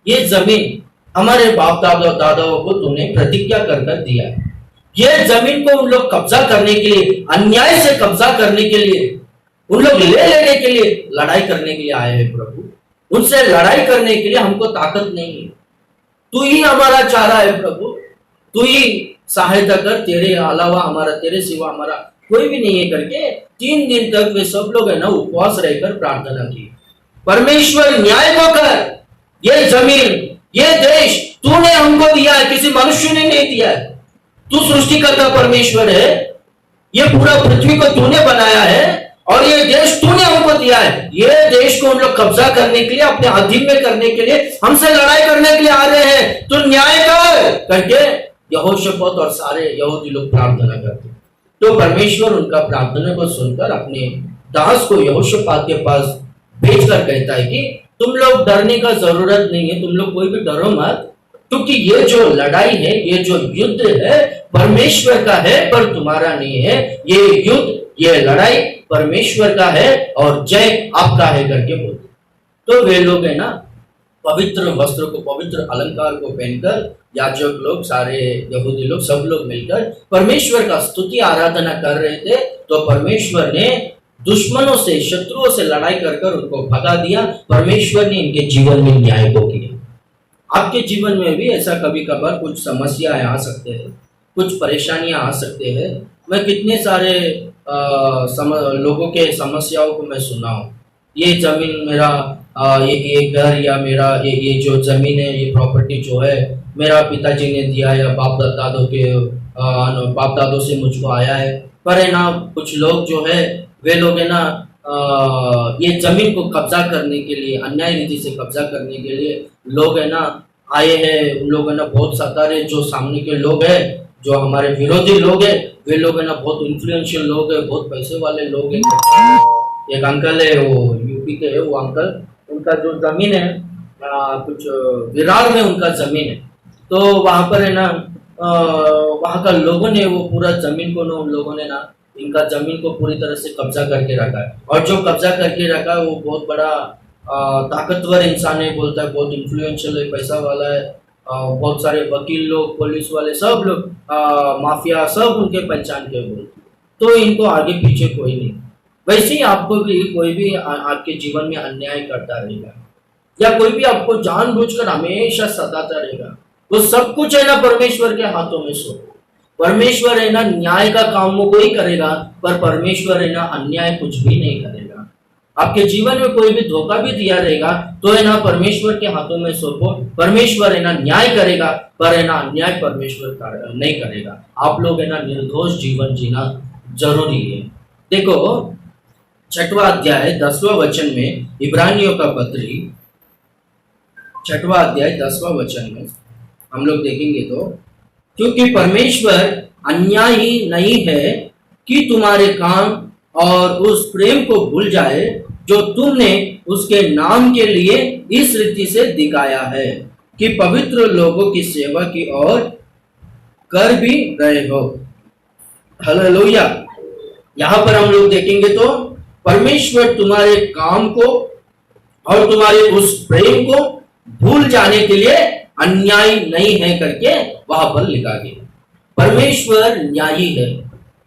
ये जमीन हमारे बाप दादाओं को तूने प्रतिज्ञा कर कर दिया है। ये जमीन को उन लोग कब्जा करने के लिए, अन्याय से कब्जा करने के लिए, उन लोग ले लेने के लिए, लड़ाई करने के लिए आए हैं प्रभु। उनसे लड़ाई करने के लिए हमको ताकत नहीं है, तू ही हमारा चारा है प्रभु, तू ही सहायता कर, तेरे अलावा हमारा, तेरे सिवा हमारा कोई भी नहीं है करके 3 दिन तक वे सब लोग है ना उपवास रहकर प्रार्थना की। परमेश्वर न्याय को कर, ये जमीन, ये देश तूने हमको दिया है, किसी मनुष्य ने नहीं दिया है। तू सृष्टिकर्ता परमेश्वर है, ये पूरा पृथ्वी को तूने बनाया है और ये देश तूने हमको दिया है। ये देश को उन लोग कब्जा करने के लिए, अपने अधीन में करने के लिए, हमसे लड़ाई करने के लिए आ रहे हैं, तो न्याय कर करके यहोशापात और सारे यहूदी लोग प्रार्थना करते। तो परमेश्वर उनका प्रार्थना को सुनकर अपने दास को यहोशापात के पास भेजकर कहता है कि तुम लोग डरने का जरूरत नहीं है, तुम लोग कोई भी डरो मत, क्योंकि ये जो लड़ाई है, ये जो युद्ध है परमेश्वर का है पर तुम्हारा नहीं है। ये युद्ध, ये लड़ाई परमेश्वर का है और जय आपका है करके बोलते। तो वे लोग है ना पवित्र वस्त्र को, पवित्र अलंकार को पहनकर याजक लोग, सारे यहूदी लोग, सब लोग मिलकर परमेश्वर का स्तुति आराधना कर रहे थे। तो परमेश्वर ने दुश्मनों से, शत्रुओं से लड़ाई कर कर उनको भगा दिया। परमेश्वर ने इनके जीवन में न्याय को किया। आपके जीवन में भी ऐसा कभी कभार कुछ समस्याएं आ सकते हैं, कुछ परेशानियां आ सकते हैं। मैं कितने सारे लोगों के समस्याओं को मैं सुना हूँ। ये जमीन मेरा, ये घर या मेरा ये जो जमीन है, ये प्रॉपर्टी जो है मेरा पिताजी ने दिया या बाप दादों से मुझको आया है। पर है ना कुछ लोग जो है वे लोग है ना ये जमीन को कब्जा करने के लिए, अन्याय रीति से कब्जा करने के लिए लोग है ना आए हैं। उन लोग है ना बहुत सारे जो सामने के लोग हैं, जो हमारे विरोधी लोग हैं, वे लोग है ना बहुत इन्फ्लुएंशियल लोग हैं, बहुत पैसे वाले लोग हैं। एक अंकल है, वो यूपी के है, वो अंकल, उनका जो जमीन है कुछ विरार में उनका जमीन है। तो वहां पर है ना वहां का लोगों ने वो पूरा जमीन को उन लोगों ने ना इनका जमीन को पूरी तरह से कब्जा करके रखा है। और जो कब्जा करके रखा है वो बहुत बड़ा ताकतवर इंसान है, बोलता है बहुत इन्फ्लुएंशियल है, पैसा वाला है। बहुत सारे वकील लोग, पुलिस वाले, सब लोग, माफिया, सब उनके पहचान के बोलते। तो इनको आगे पीछे कोई नहीं। वैसे ही आपको भी कोई भी आपके जीवन में अन्याय करता रहेगा या कोई भी आपको जानबूझकर हमेशा सताता रहेगा, वो सब कुछ है ना परमेश्वर के हाथों में सो। परमेश्वर है ना न्याय का काम को ही करेगा, पर परमेश्वर है ना अन्याय कुछ भी नहीं करेगा। आपके जीवन में कोई भी धोखा भी दिया रहेगा तो है ना परमेश्वर के हाथों में सौंपो। परमेश्वर है ना न्याय करेगा, पर है ना अन्याय परमेश्वर नहीं करेगा। आप लोग है ना निर्दोष जीवन जीना जरूरी है। देखो 6वां अध्याय 10वां वचन में, इब्रानियों का पत्री 6वां अध्याय 10वां वचन में हम लोग देखेंगे तो, क्योंकि परमेश्वर अन्यायी नहीं है कि तुम्हारे काम और उस प्रेम को भूल जाए जो तुमने उसके नाम के लिए इस रीति से दिखाया है कि पवित्र लोगों की सेवा की ओर कर भी रहे हो। हालेलुया। यहाँ पर हम लोग देखेंगे तो परमेश्वर तुम्हारे काम को और तुम्हारे उस प्रेम को भूल जाने के लिए अन्यायी नहीं है करके वहां पर लिखा गया। परमेश्वर न्यायी है,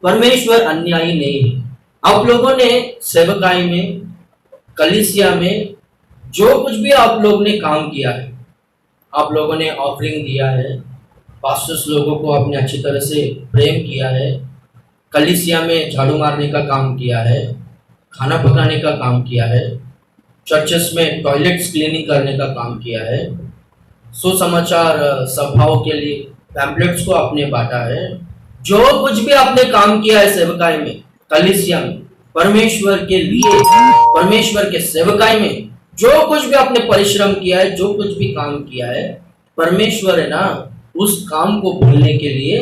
परमेश्वर अन्यायी नहीं है। आप लोगों ने सेवकाई में, कलीसिया में जो कुछ भी आप लोग ने काम किया है, आप लोगों ने ऑफरिंग दिया है, पास्टर्स लोगों को आपने अच्छी तरह से प्रेम किया है, कलीसिया में झाड़ू मारने का काम किया है, खाना पकाने का काम किया है, चर्चेस में टॉयलेट्स क्लीनिंग करने का काम किया है, सुसमाचार सभाओं के लिए पैम्पलेट्स को आपने बांटा है। जो कुछ भी आपने काम किया है सेवकाई में, कलीसिया में, परमेश्वर के लिए, परमेश्वर के सेवकाई में जो कुछ भी आपने परिश्रम किया है, जो कुछ भी काम किया है, परमेश्वर है ना उस काम को भूलने के लिए,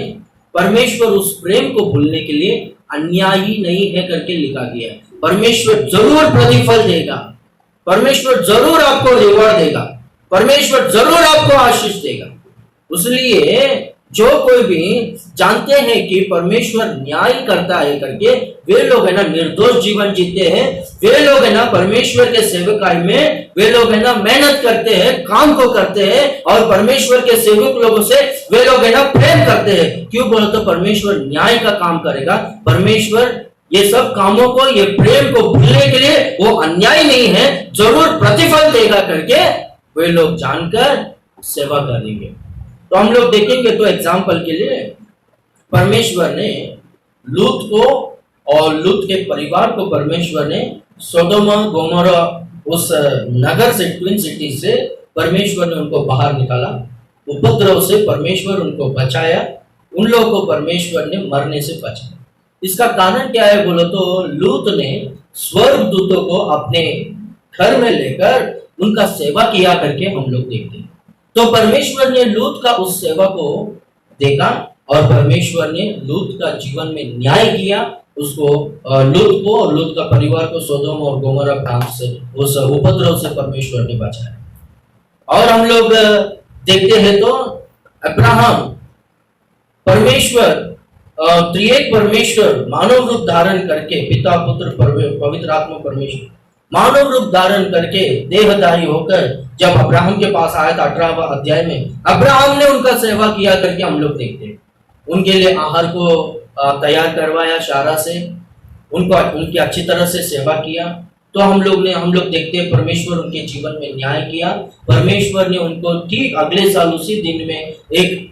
परमेश्वर उस प्रेम को भूलने के लिए अन्यायी नहीं है करके लिखा गया है। परमेश्वर जरूर प्रतिफल देगा, परमेश्वर जरूर आपको रिवॉर्ड देगा, परमेश्वर जरूर आपको आशीष देगा। इसलिए जो कोई भी जानते हैं कि परमेश्वर न्याय करता है करके, वे लोग है ना निर्दोष जीवन जीते हैं, वे लोग है ना परमेश्वर के सेवकाई में, वे लोग है ना मेहनत करते हैं, काम को करते हैं और परमेश्वर के सेवक लोगों से वे लोग है ना प्रेम करते हैं। क्यों बोलो तो परमेश्वर न्याय का काम करेगा। परमेश्वर ये सब कामों को, ये प्रेम को भूलने के लिए वो अन्याय नहीं है, जरूर प्रतिफल देगा करके वे लोग जानकर सेवा करेंगे। तो हम लोग देखेंगे तो एग्जाम्पल के लिए परमेश्वर ने लूत को और लूत के परिवार को परमेश्वर ने सोदोम गोमोरा उस नगर से, ट्विन सिटी से परमेश्वर ने उनको बाहर निकाला, उपद्रव से परमेश्वर उनको बचाया, उन लोगों को परमेश्वर ने मरने से बचाया। इसका कारण क्या है बोलो तो लूत ने स्वर्गदूतों को अपने घर में लेकर उनका सेवा किया करके हम लोग देखते हैं। तो परमेश्वर ने लूत का उस सेवा को देखा और परमेश्वर ने लूत का जीवन में न्याय किया, उसको लूत को और लूत का परिवार को सोदोम और गोमोरा काम से, उस उपद्रव से परमेश्वर ने बचाया। और हम लोग देखते हैं तो अब्राहम, परमेश्वर त्रिएक परमेश्वर मानव रूप धारण करके, पिता पुत्र पवित्र आत्मा परमेश्वर मानव रूप धारण करके देहधारी होकर जब अब्राहम के पास आया था 18वां अध्याय में, अब्राहम ने उनका सेवा किया करके हम लोग देखते हैं। उनके लिए आहार को तैयार करवाया शारा से, उनको उनकी अच्छी तरह से सेवा किया। तो हम लोग देखते हैं परमेश्वर उनके जीवन में न्याय किया। परमेश्वर ने उनको ठीक अगले साल उसी दिन में एक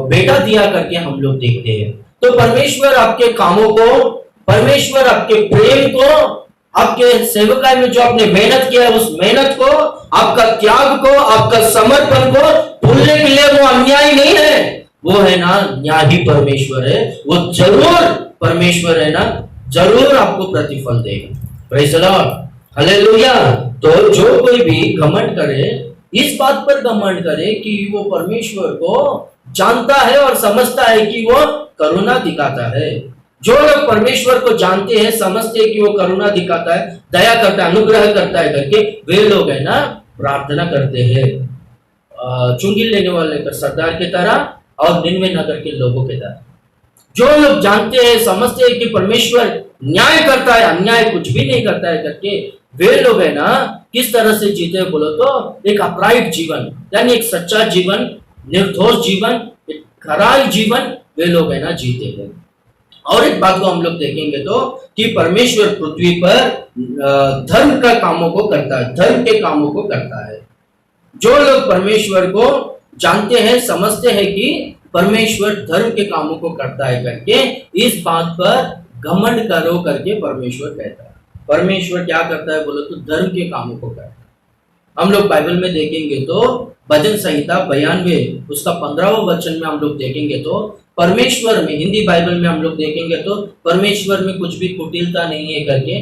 बेटा दिया करके हम लोग देखते हैं। तो परमेश्वर आपके कामों को, परमेश्वर आपके प्रेम को, आपके सेवकाई में जो आपने मेहनत किया है उस मेहनत को, आपका त्याग को, आपका समर्पण को भूलने के लिए वो अन्याय नहीं है, वो है ना न्यायी परमेश्वर है। वो जरूर परमेश्वर है ना जरूर आपको प्रतिफल देगा। Praise the Lord, hallelujah. तो जो कोई भी घमंड करे, इस बात पर घमंड करे कि वो परमेश्वर को जानता है और समझता है कि वो करुणा दिखाता है। जो लोग परमेश्वर को जानते हैं, समझते हैं कि वो करुणा दिखाता है, दया करता है, अनुग्रह करता है करके, वे लोग है ना प्रार्थना करते हैं चुंगी लेने वाले का सरदार की तरह और निन्वे नगर के लोगों की तरह। जो लोग जानते हैं, समझते हैं कि परमेश्वर न्याय करता है, अन्याय कुछ भी नहीं करता है करके, वे लोग है ना किस तरह से जीते हैं बोलो तो एक अपराइट जीवन, यानी एक सच्चा जीवन, निर्दोष जीवन, एक खराई जीवन वे लोग है ना जीते हैं। और एक बात को हम लोग देखेंगे तो कि परमेश्वर पृथ्वी पर धर्म का कामों को करता है, धर्म के कामों को करता है। जो लोग परमेश्वर को जानते हैं, समझते हैं कि परमेश्वर धर्म के कामों को करता है करके, इस बात पर घमंड करो करके परमेश्वर कहता है। परमेश्वर क्या करता है बोलो तो धर्म के कामों को करता है। हम लोग बाइबल में देखेंगे तो भजन संहिता 92 उसका 15वां वचन में हम लोग देखेंगे तो परमेश्वर में, हिंदी बाइबल में हम लोग देखेंगे तो परमेश्वर में कुछ भी कुटिलता नहीं है करके,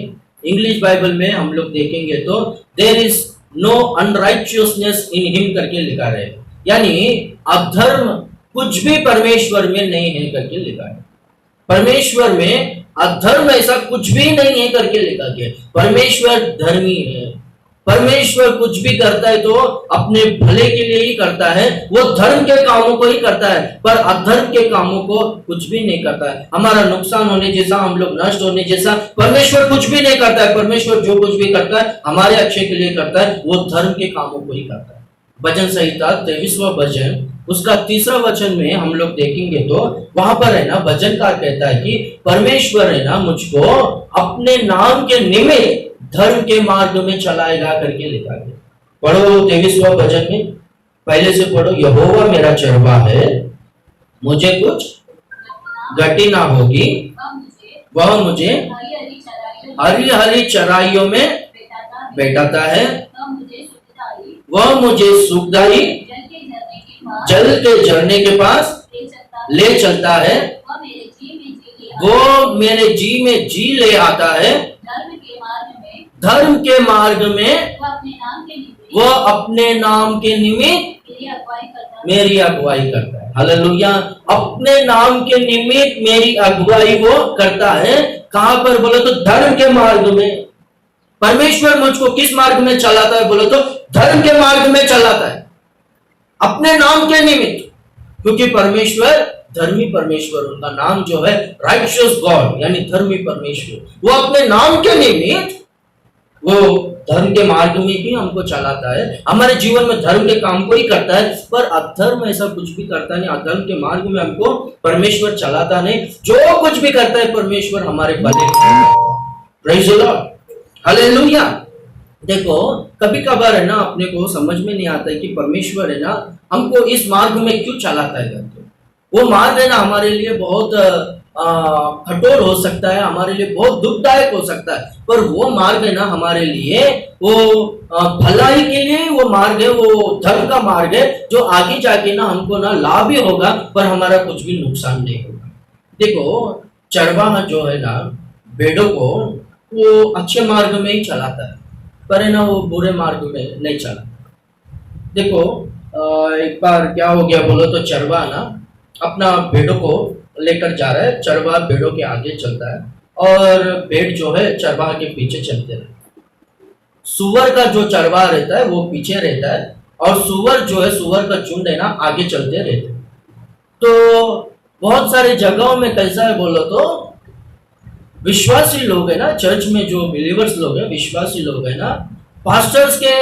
इंग्लिश बाइबल में हम लोग देखेंगे तो there is no unrighteousness in him करके लिखा है, यानी अधर्म कुछ भी परमेश्वर में नहीं है करके लिखा है। परमेश्वर में अधर्म ऐसा कुछ भी नहीं है करके लिखा गया। परमेश्वर धर्मी है, परमेश्वर कुछ भी करता है तो अपने भले के लिए ही करता है, वो धर्म के कामों को ही करता है, पर अधर्म के कामों को कुछ भी नहीं करता है। हमारा नुकसान होने जैसा, हम लोग नष्ट होने जैसा परमेश्वर कुछ भी नहीं करता है। परमेश्वर जो कुछ भी करता है हमारे अच्छे के लिए करता है, वो धर्म के कामों को ही करता है। भजन संहिता 23वां भजन उसका 3रा वचन में हम लोग देखेंगे तो वहां पर है ना भजनकार कहता है कि परमेश्वर है ना मुझको अपने नाम के निमित्त धर्म के मार्ग में चलाएगा करके लिखा गया। पढ़ो 23वां भजन में, पहले से पढ़ो। यहोवा मेरा चरवा है, मुझे कुछ गति ना होगी, वह मुझे हरी हरी चराइयों में बैठाता है, वह मुझे सुखदाई जल के झरने के पास ले चलता है, वो मेरे जी में जी ले आता है। धर्म के मार्ग में वो अपने नाम के निमित्त मेरी अगुवाई करता है। हालेलुया। अपने नाम के निमित्त मेरी अगुवाई वो करता है। कहां पर बोलो तो धर्म के मार्ग में। परमेश्वर मुझको किस मार्ग में चलाता है बोलो तो धर्म के मार्ग में चलाता है, अपने नाम के निमित्त। क्योंकि परमेश्वर धर्मी परमेश्वर, उनका नाम जो है राइटियस गॉड यानी धर्मी परमेश्वर, वो अपने नाम के निमित्त वो धर्म के मार्ग में भी हमको चलाता है। हमारे जीवन में धर्म के काम को ही करता है, पर अधर्म ऐसा कुछ भी करता नहीं। अधर्म के मार्ग में हमको परमेश्वर चलाता नहीं। जो कुछ भी करता है परमेश्वर हमारे भले के लिए। Praise the Lord, hallelujah. देखो कभी कभार है ना अपने को समझ में नहीं आता है कि परमेश्वर है ना हमको इस मार्ग में क्यों चलाता है करके। वो मार्ग है ना हमारे लिए बहुत कठोर हो सकता है, हमारे लिए बहुत दुखदायक हो सकता है, पर वो मार्ग है ना हमारे लिए वो भलाई के लिए वो मार्ग है, वो धर्म का मार्ग है, जो आगे जाके ना हमको ना लाभ ही होगा पर हमारा कुछ भी नुकसान नहीं होगा। देखो चरवाहा जो है ना भेड़ों को वो अच्छे मार्ग में ही चलाता है, पर है ना वो बुरे मार्ग में नहीं चलाता। देखो एक बार क्या हो गया बोलो तो चरवाहा ना अपना भेड़ों को लेकर जा रहा है। चरवाहा भेड़ों के आगे चलता है और भेड़ जो है चरवाहा के पीछे चलते रहते। सुअर का जो चरवाहा रहता है वो पीछे रहता है और सुअर जो है सुअर का झुंड है ना आगे चलते रहते। तो बहुत सारे जगहों में कैसा है बोलो तो विश्वासी लोग है ना, चर्च में जो बिलीवर्स लोग हैं, विश्वासी लोग है ना, पास्टर्स के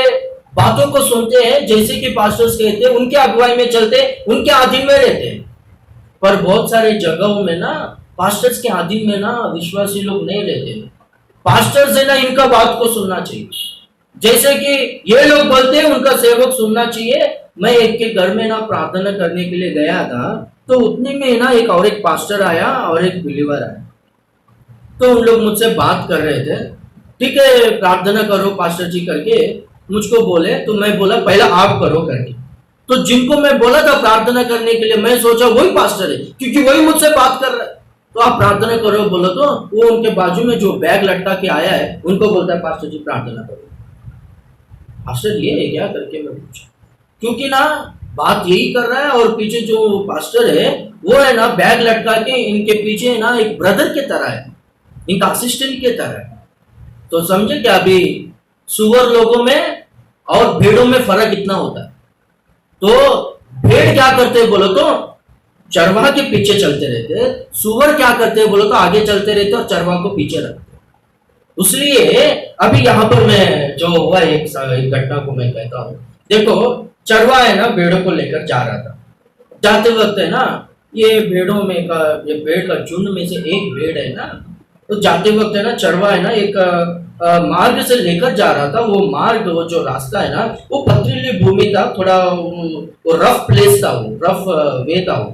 बातों को सुनते हैं, जैसे कि पास्टर्स कहते हैं उनके अगुवाई में चलते, उनके अधीन में रहते हैं। पर बहुत सारे जगहों में ना पास्टर्स के अधीन में ना विश्वासी लोग नहीं रहते। पास्टर्स है ना इनका बात को सुनना चाहिए, जैसे कि ये लोग बोलते हैं उनका सेवक सुनना चाहिए। मैं एक के घर में ना प्रार्थना करने के लिए गया था, तो उतने में ना एक और एक पास्टर आया और एक बिलीवर आया। तो उन लोग मुझसे बात कर रहे थे, ठीक है प्रार्थना करो पास्टर जी करके मुझको बोले, तो मैं बोला पहला आप करो करके। तो जिनको मैं बोला था प्रार्थना करने के लिए मैं सोचा वही पास्टर है, क्योंकि वही मुझसे बात कर रहा है, तो आप प्रार्थना करो बोलो। तो वो उनके बाजू में जो बैग लटका के आया है उनको बोलता है पास्टर जी प्रार्थना करो। पास्टर ये है क्या करके मैं पूछा, क्योंकि ना बात यही कर रहा है और पीछे जो पास्टर है वो है ना बैग लटका के इनके पीछे ना एक ब्रदर के तरह है, इनका असिस्टेंट के तरह है। तो समझे क्या अभी सुअर लोगों में और भेड़ों में फर्क इतना होता है। तो भेड़ क्या करते हैं बोलो तो चरवाहा के पीछे चलते रहते, सुअर क्या करते हैं बोलो तो आगे चलते रहते और चरवाहा को पीछे रखते। इसलिए अभी यहाँ पर मैं जो हुआ एक घटना को मैं कहता हूँ। देखो चरवाहा है ना भेड़ों को लेकर जा रहा था, जाते वक्त है ना ये भेड़ों में ये भेड़ का झुंड में से एक भेड़ है ना, तो जाते वक्त है ना चरवाहा है ना एक मार्ग से लेकर जा रहा था। वो मार्ग वो जो रास्ता है ना वो पथरीली भूमि था, थोड़ा वो रफ प्लेस था, वो रफ वे था वो,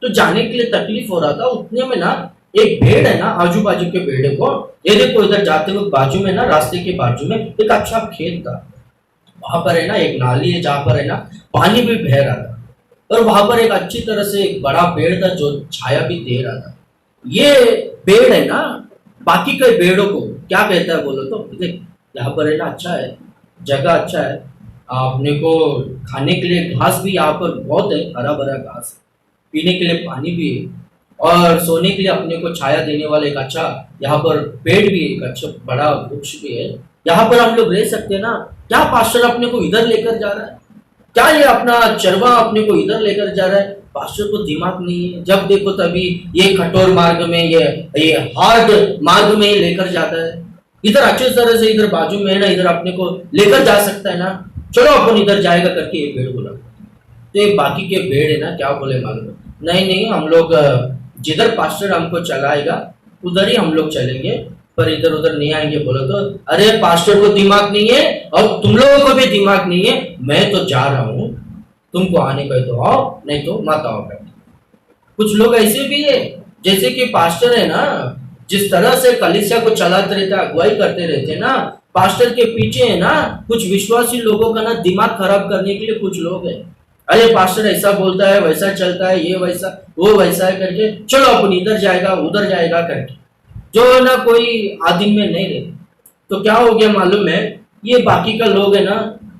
तो जाने के लिए तकलीफ हो रहा था। उतने में ना एक भेड़ है ना आजू बाजू के भेड़े को ये देखो इधर जाते वक्त बाजू में ना रास्ते के बाजू में एक अच्छा खेत था, वहां पर है ना एक नाली है जहां पर है ना पानी भी बह रहा था, और वहां पर एक अच्छी तरह से एक बड़ा पेड़ था जो छाया भी दे रहा था। ये पेड़ है ना बाकी के पेड़ों को क्या कहता है बोलो तो देख यहाँ पर है ना अच्छा है, जगह अच्छा है, अपने को खाने के लिए घास भी यहाँ पर बहुत है, हरा भरा घास, पीने के लिए पानी भी है, और सोने के लिए अपने को छाया देने वाला एक अच्छा यहाँ पर पेड़ भी है, एक अच्छा बड़ा वृक्ष भी है, यहाँ पर हम लोग रह सकते हैं ना। क्या पास्टर अपने को इधर लेकर जा रहा है? क्या ये अपना चरवा अपने को इधर लेकर जा रहा है? पास्टर को दिमाग नहीं है, जब देखो तभी ये कठोर मार्ग में, ये हार्ड मार्ग में ही लेकर जाता है। इधर अच्छी तरह से इधर बाजू में है ना, इधर अपने को लेकर जा सकता है ना, चलो अपन इधर जाएगा करके ये भेड़ बोला। तो ये बाकी के भेड़ है ना, क्या बोले मालूम है? नहीं नहीं, हम लोग जिधर पास्टर हमको चलाएगा उधर ही हम लोग चलेंगे, पर इधर उधर नहीं आएंगे। बोलो तो अरे पास्टर को दिमाग नहीं है और तुम लोगों को भी दिमाग नहीं है, मैं तो जा रहा हूँ, तुमको आने का तो आओ, नहीं तो मत आओ बेटा। कुछ लोग ऐसे भी है, जैसे कि पास्टर है ना, जिस तरह से कलीसिया को चलाते रहते, अगुवाई करते रहते ना, पास्टर के पीछे है ना कुछ विश्वासी लोगों का ना दिमाग खराब करने के लिए कुछ लोग हैं। अरे पास्टर ऐसा बोलता है, वैसा चलता है, ये वैसा वो वैसा है करके, चलो अपन इधर जाएगा उधर जाएगा करके, जो है ना कोई आदिम में नहीं रहते। तो क्या हो गया मालूम है? ये बाकी का लोग है ना,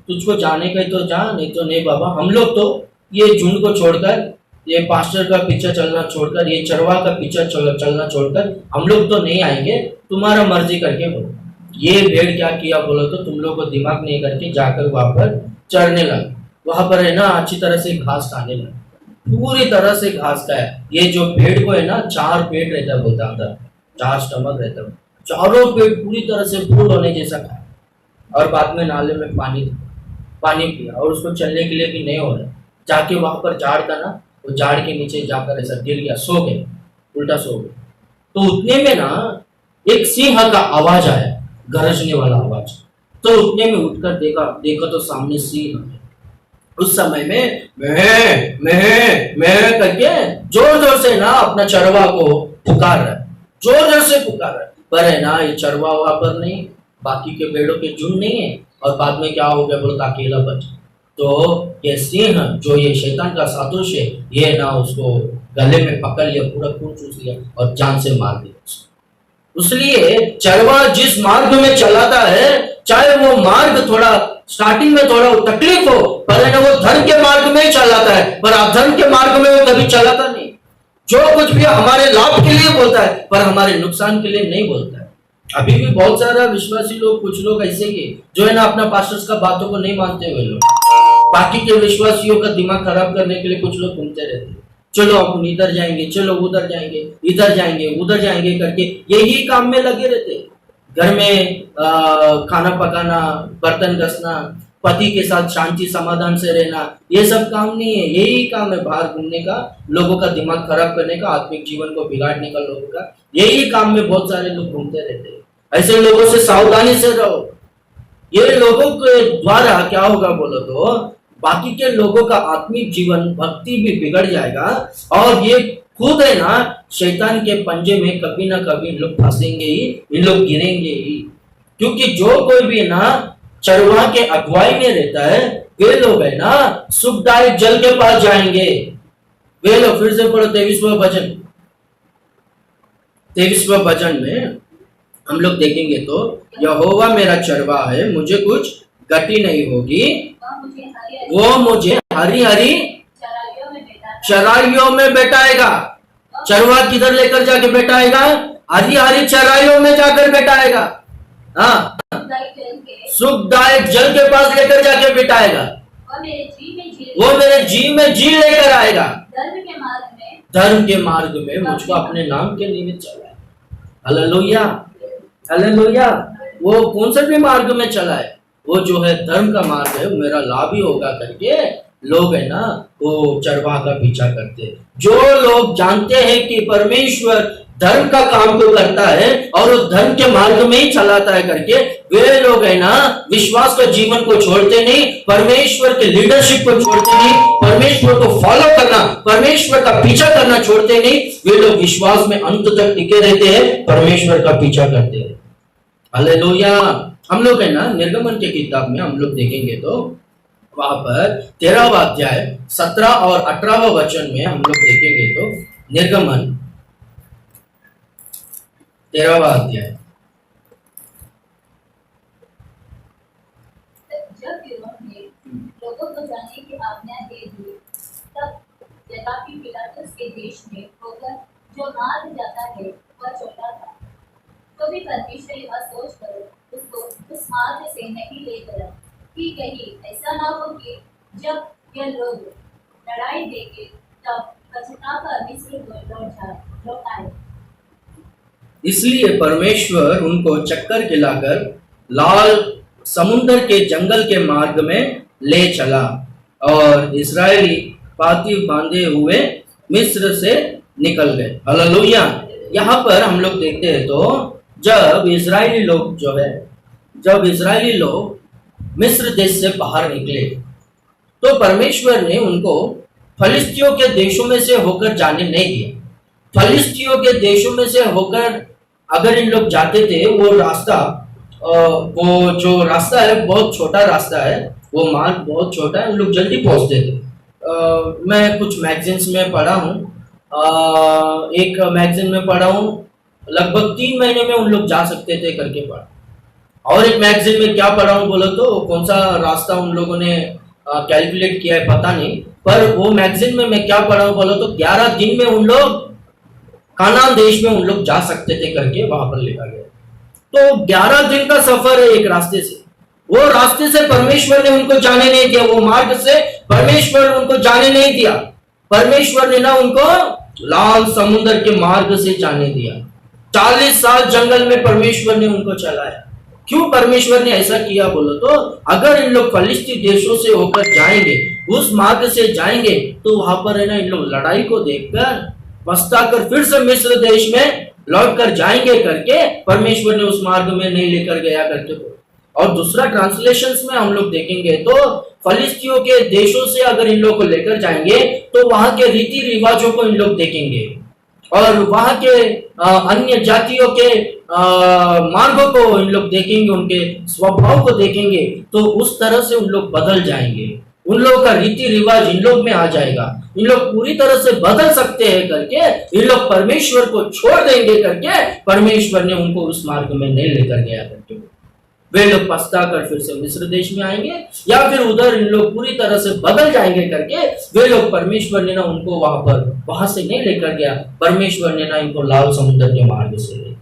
तुझको जाने का तो जा, नहीं तो नहीं बाबा। हम लोग तो ये झुंड को छोड़कर, ये पास्टर का पीछा चलना छोड़कर, ये चरवा का पीछा चलना छोड़कर हम लोग तो नहीं आएंगे, तुम्हारा मर्जी करके बोलो। ये भेड़ क्या किया बोलो तो, तुम लोग को दिमाग नहीं करके जाकर वहां पर चरने लगे। वहां पर है ना अच्छी तरह से घास खाने लगे, पूरी तरह से घास का है। ये जो भेड़ को है ना 4 पेट रहता है, बोलता अंदर 4 स्टमक रहता है, चारों पेट पूरी तरह से फूल होने जैसा खाया। और बाद में नाले में पानी पिया, और उसको चलने के लिए भी नहीं हो रहा। जाके वहां पर झाड़ था ना, वो झाड़ के नीचे जाकर ऐसा गिर गया, सो गए, उल्टा सो गए। तो उतने में ना एक सिंह का आवाज आया, गरजने वाला आवाज। तो उतने में उठकर देखा देखा तो सामने सिंह है। उस समय में मैं करके जोर जोर से ना अपना चरवा को पुकार रहा है, जोर जोर से पुकार रहा है। पर है ना ये चरवा वहां पर नहीं, बाकी के पेड़ों के झुंड नहीं है। और बाद में क्या हो गया बोलो, अकेला बच। तो ये सिंह जो ये शैतान का सादृश्य है, ये ना उसको गले में पकड़ लिया, पूरा खून चूस लिया और जान से मार दिया। इसलिए चरवा जिस मार्ग में चलाता है, चाहे वो मार्ग थोड़ा स्टार्टिंग में थोड़ा तकलीफ हो, पर है ना वो धर्म के मार्ग में ही चलाता है, पर अधर्म के मार्ग में वो कभी चलाता नहीं। जो कुछ भी हमारे लाभ के लिए बोलता है, पर हमारे नुकसान के लिए नहीं बोलता है। अभी भी बहुत सारा विश्वासी लोग, कुछ लोग ऐसे ही जो है ना अपना पास्टर्स का बातों को नहीं मानते हुए लोग, बाकी के विश्वासियों का दिमाग खराब करने के लिए कुछ लोग घूमते रहते हैं। चलो अपन इधर जाएंगे, चलो उधर जाएंगे, इधर जाएंगे उधर जाएंगे करके यही काम में लगे रहते। घर में खाना पकाना, बर्तन घसना, पति के साथ शांति समाधान से रहना, ये सब काम नहीं है। यही काम है बाहर घूमने का, लोगों का दिमाग खराब करने का, आत्मिक जीवन को बिगाड़ने का लोगों का। यही काम में बहुत सारे लोग घूमते रहते हैं। ऐसे लोगों से सावधानी से रहो। ये लोगों के द्वारा क्या होगा बोलो तो, बाकी के लोगों का आत्मिक जीवन भक्ति भी बिगड़ जाएगा, और ये खुद है ना शैतान के पंजे में कभी ना कभी इन लोग फंसेंगे ही, इन लोग गिरेंगे ही। क्योंकि जो कोई भी ना चरवाह के अगुवाई में रहता है, वे लोग है ना सुखदायक जल के पास जाएंगे। वे लोग, फिर से पढ़ो 23वां भजन, 23वां भजन में हम लोग देखेंगे तो, यहोवा मेरा चरवाहा है, मुझे कुछ गति नहीं होगी, वो मुझे हरी हरी चराइयों में बैठाएगा। चरवा किधर लेकर जाके बैठाएगा? हरी हरी चराइयों में जाकर बैठाएगा। हाँ, सुखदायक जल के पास लेकर जाके बैठाएगा। वो मेरे जी में जी लेकर आएगा। धर्म के मार्ग में मुझको अपने नाम के निमित्त चला है। Hallelujah, hallelujah. वो कौन से भी मार्ग में चला है, वो जो है धर्म का मार्ग है, मेरा लाभ ही होगा करके लोग है ना वो चरवाह का पीछा करते हैं। जो लोग जानते हैं कि परमेश्वर धर्म का काम तो करता है और वो धर्म के मार्ग में ही चलाता है करके, वे लोग है ना विश्वास का जीवन को छोड़ते नहीं, परमेश्वर के लीडरशिप को छोड़ते नहीं, परमेश्वर को फॉलो करना, परमेश्वर का पीछा करना छोड़ते नहीं। वे लोग विश्वास में अंत तक टिके रहते हैं, परमेश्वर का पीछा करते हैं। हालेलुया। हम लोग है ना निर्गमन के किताब में हम लोग देखेंगे तो वहां पर 13वां अध्याय 17 और 18वां वचन में हम लोग देखेंगे तो, निर्गमन 13वां अध्याय। जब फिरौन ने लोगों को जाने की आज्ञा दे दी, तब यद्यपि पिलातुस के देश में होकर जो मार्ग जाता है वह छोटा था, तो भी परमेश्वर यह सोच कर उसको उस मार्ग से नहीं ले गया, कि कहीं ऐसा ना हो कि जब ये लोग लड़ाई देंगे तब पछताकर मिस्र लौट आए। इसलिए परमेश्वर उनको चक्कर खिलाकर लाल समुंदर के जंगल के मार्ग में ले चला और इस्राएली पाती बांधे हुए मिस्र से निकल गए। हालेलुया। यहाँ पर हम लोग देखते हैं तो जब इस्राएली लोग मिस्र देश से बाहर निकले तो परमेश्वर ने उनको फलिस्तियों के देशों में से होकर जाने नहीं दिया। फलिस्तियों के देशों में से होकर अगर इन लोग जाते थे वो रास्ता वो जो रास्ता है बहुत छोटा रास्ता है, वो मार्ग बहुत छोटा है, उन लोग जल्दी पहुंचते थे। मैं कुछ मैगजीन्स में पढ़ा हूँ, एक मैगजीन में पढ़ा हूँ लगभग 3 महीने में उन लोग जा सकते थे करके पढ़ा। और एक मैगजीन में क्या पढ़ा हूँ बोलो तो कौन सा रास्ता उन लोगों ने कैलकुलेट किया है पता नहीं, पर वो मैगजीन में मैं क्या पढ़ा हूँ बोलो तो 11 दिन में उन लोग कानान देश में उन लोग जा सकते थे करके वहां पर लिखा गया। तो 11 दिन का सफर है एक रास्ते से, वो रास्ते से परमेश्वर ने उनको जाने नहीं दिया, वो मार्ग से परमेश्वर ने उनको जाने नहीं दिया। परमेश्वर ने ना उनको लाल समुद्र के मार्ग से जाने दिया। 40 साल जंगल में परमेश्वर ने उनको चलाया। क्यों परमेश्वर ने ऐसा किया बोलो तो अगर इन लोग फलिस्ती देशों से होकर जाएंगे, उस मार्ग से जाएंगे, तो वहां पर है ना इन लोग लड़ाई को देखकर पछताकर फिर से मिस्र देश में लौट कर जाएंगे करके परमेश्वर ने उस मार्ग में नहीं लेकर गया करके। और दूसरा ट्रांसलेशंस में हम लोग देखेंगे तो फलिस्तियों के देशों से अगर इन लोग को लेकर जाएंगे तो वहां के रीति रिवाजों को इन लोग देखेंगे और वहां के अन्य जातियों के मार्गों को इन लोग देखेंगे, उनके स्वभाव को देखेंगे, तो उस तरह से उन लोग बदल जाएंगे। उन लोग का रीति रिवाज इन लोग में आ जाएगा, इन लोग पूरी तरह से बदल सकते हैं करके इन लोग परमेश्वर को छोड़ देंगे करके परमेश्वर ने उनको उस मार्ग में नहीं लेकर गया करके वे लोग पछता कर फिर से मिस्र देश में आएंगे या फिर उधर इन लोग पूरी तरह से बदल जाएंगे करके वे लोग परमेश्वर ने ना उनको वहां से नहीं लेकर गया। परमेश्वर ने ना इनको लाल समुद्र के मार्ग से ले।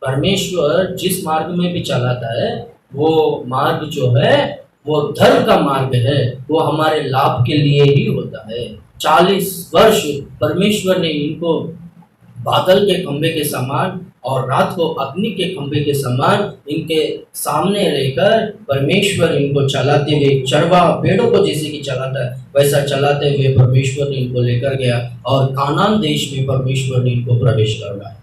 परमेश्वर जिस मार्ग में भी चलाता है वो मार्ग जो है वो धर्म का मार्ग है, वो हमारे लाभ के लिए ही होता है। 40 वर्ष परमेश्वर ने इनको बादल के खंभे के समान और रात को अग्नि के खंभे के समान इनके सामने रहकर परमेश्वर इनको चलाते हुए चरवा पेड़ों को जैसे कि चलाता है वैसा चलाते हुए परमेश्वर ने इनको लेकर गया और कानान देश में परमेश्वर ने इनको प्रवेश करवाया।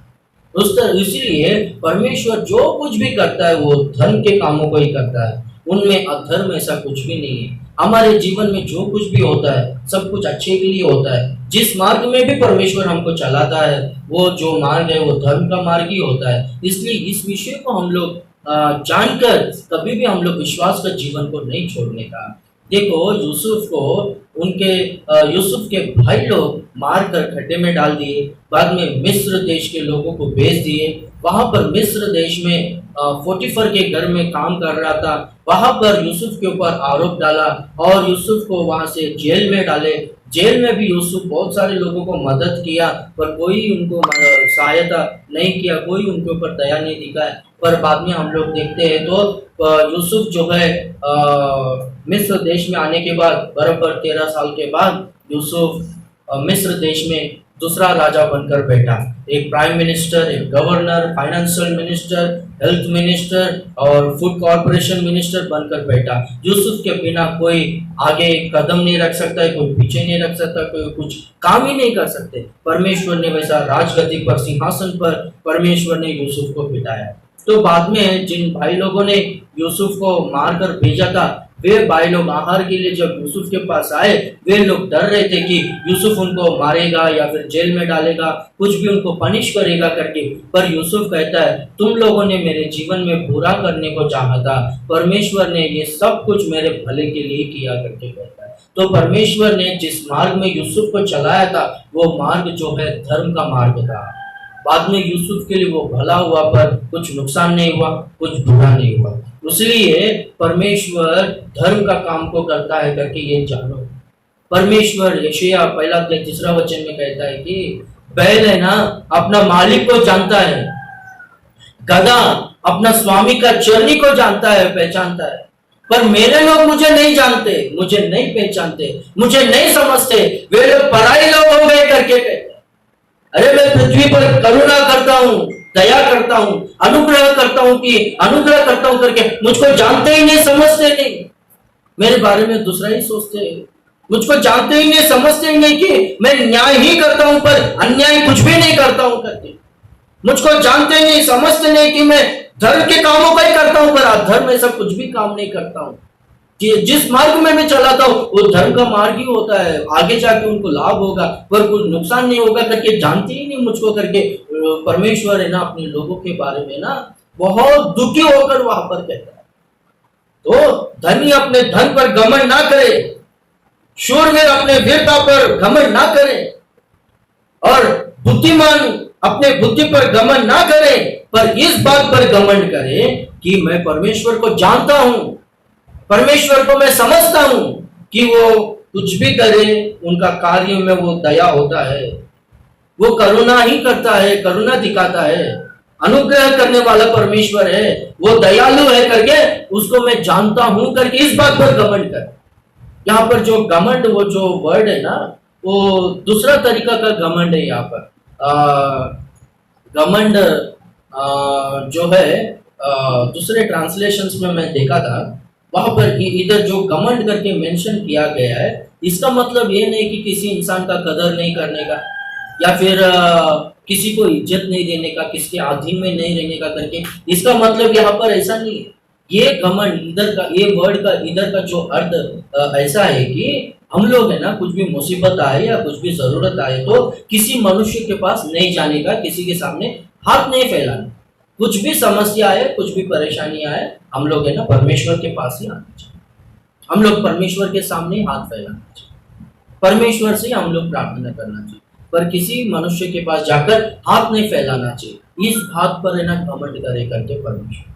इसीलिए परमेश्वर जो कुछ भी करता है वो धर्म के कामों को ही करता है, उनमें अधर्म ऐसा कुछ भी नहीं है। हमारे जीवन में जो कुछ भी होता है सब कुछ अच्छे के लिए होता है। जिस मार्ग में भी परमेश्वर हमको चलाता है वो जो मार्ग है वो धर्म का मार्ग ही होता है। इसलिए इस विषय को हम लोग जानकर कभी भी हम लोग विश्वास का जीवन को नहीं छोड़ने का। देखो यूसुफ को यूसुफ के भाई लोग मार कर खड्डे में डाल दिए, बाद में मिस्र देश के लोगों को भेज दिए। वहां पर मिस्र देश में पोटीफर के घर में काम कर रहा था, वहां पर यूसुफ के ऊपर आरोप डाला और यूसुफ को वहां से जेल में डाले। जेल में भी यूसुफ बहुत सारे लोगों को मदद किया पर कोई उनको सहायता नहीं किया, कोई उनके ऊपर दया नहीं दिखाया। पर बाद में हम लोग देखते हैं तो यूसुफ जो है मिस्र देश में आने के बाद बराबर 13 साल के बाद यूसुफ मिस्र देश में दूसरा राजा बनकर बैठा। एक प्राइम मिनिस्टर, एक governor, financial minister, health minister और फूड कॉर्पोरेशन मिनिस्टर बनकर बैठा। यूसुफ के बिना कोई आगे कदम नहीं रख सकता है, कोई पीछे नहीं रख सकता, कोई कुछ काम ही नहीं कर सकते। परमेश्वर ने वैसा राजगद्दी पर, सिंहासन पर परमेश्वर ने यूसुफ को बिठाया। तो बाद में जिन भाई लोगों ने यूसुफ को मारकर भेजा था वे भाई लोग आहार के लिए जब यूसुफ के पास आए वे लोग डर रहे थे कि यूसुफ उनको मारेगा या फिर जेल में डालेगा, कुछ भी उनको पनिश करेगा करके। पर यूसुफ कहता है तुम लोगों ने मेरे जीवन में बुरा करने को चाहा था, परमेश्वर ने ये सब कुछ मेरे भले के लिए किया करके कहता है। तो परमेश्वर ने जिस मार्ग में यूसुफ को चलाया था वो मार्ग जो है धर्म का मार्ग था। बाद में यूसुफ के लिए वो भला हुआ पर कुछ नुकसान नहीं हुआ, कुछ बुरा नहीं हुआ। इसलिए परमेश्वर धर्म का काम को करता है करके ये जानो। परमेश्वर यशायाह 1:3 वचन में कहता है कि बैल है ना अपना मालिक को जानता है, गधा अपना स्वामी का चरनी को जानता है, पहचानता है। पर मेरे लोग मुझे नहीं जानते, मुझे नहीं पहचानते, मुझे नहीं समझते, वे लोग पराये लोग हो गए करके कहते हैं। अरे मैं पृथ्वी पर करुणा करता हूं, दया करता हूं, अनुग्रह करता हूं कि अनुग्रह करता हूं करके मुझको जानते ही नहीं, समझते नहीं, मेरे बारे में दूसरा ही सोचते हैं। मुझको जानते ही नहीं, समझते ही नहीं कि मैं न्याय ही करता हूं पर अन्याय कुछ भी नहीं करता हूं करके। मुझको जानते नहीं, समझते नहीं कि मैं धर्म के कामों का ही करता हूं पर अधर्म में सब कुछ भी काम नहीं करता हूं। कि जिस मार्ग में मैं चलाता हूं वो धर्म का मार्ग ही होता है, आगे जाके उनको लाभ होगा पर कुछ नुकसान नहीं होगा करके जानते ही नहीं मुझको करके। परमेश्वर है ना अपने लोगों के बारे में ना बहुत दुखी होकर वहां पर कहता है। तो धनी अपने धन पर घमंड ना करे, शूरवीर अपने वीरता पर घमंड ना करे, और बुद्धिमान अपने बुद्धि पर घमंड ना करे, पर इस बात पर घमंड करे कि मैं परमेश्वर को जानता हूं, परमेश्वर को मैं समझता हूं कि वो कुछ भी करे उनका कार्य में वो दया होता है, वो करुणा ही करता है, करुणा दिखाता है, अनुग्रह करने वाला परमेश्वर है, वो दयालु है करके उसको मैं जानता हूं करके इस बात पर घमंड कर। यहाँ पर जो घमंड वो जो वर्ड है ना वो दूसरा तरीका का घमंड है। यहाँ पर घमंड जो है दूसरे ट्रांसलेशंस में मैं देखा था, वहां पर इधर जो घमंड करके मेंशन किया गया है इसका मतलब ये नहीं कि किसी इंसान का कदर नहीं करने का या फिर किसी को इज्जत नहीं देने का, किसके अधीन में नहीं रहने का करके, इसका मतलब यहाँ पर ऐसा नहीं है। ये घमंड इधर का, ये वर्ड का इधर का जो अर्थ ऐसा है कि हम लोग है ना कुछ भी मुसीबत आए या कुछ भी जरूरत आए तो किसी मनुष्य के पास नहीं जाने का, किसी के सामने हाथ नहीं फैलाना। कुछ भी समस्या आए, कुछ भी परेशानी आए, हम लोग है ना परमेश्वर के पास ही आना चाहिए। हम लोग परमेश्वर के सामने हाथ फैलाना चाहिए, परमेश्वर से हम लोग प्रार्थना करना चाहिए, पर किसी मनुष्य के पास जाकर हाथ नहीं फैलाना चाहिए। इस बात पर है ना घमंड करे करके परमेश्वर,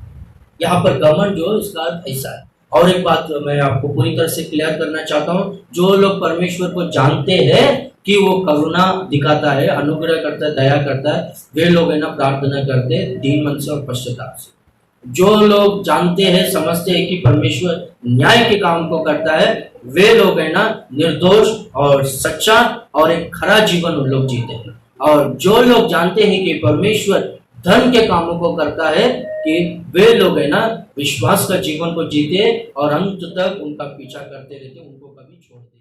यहाँ पर घमंड जो इसका अर्थ ऐसा है। और एक बात मैं आपको पूरी तरह से क्लियर करना चाहता हूँ, जो लोग परमेश्वर को जानते हैं कि वो करुणा दिखाता है, अनुग्रह करता है, दया करता है, वे लोग है ना प्रार्थना करते हैं दीन मन से और पश्चाताप से। जो लोग जानते हैं, समझते हैं कि परमेश्वर न्याय के काम को करता है, वे लोग है ना निर्दोष और सच्चा और एक खरा जीवन उन लोग जीते हैं। और जो लोग जानते हैं कि परमेश्वर धर्म के कामों को करता है कि वे लोग है ना विश्वास का जीवन को जीते और अंत तक उनका पीछा करते रहते, उनको कभी छोड़ देते।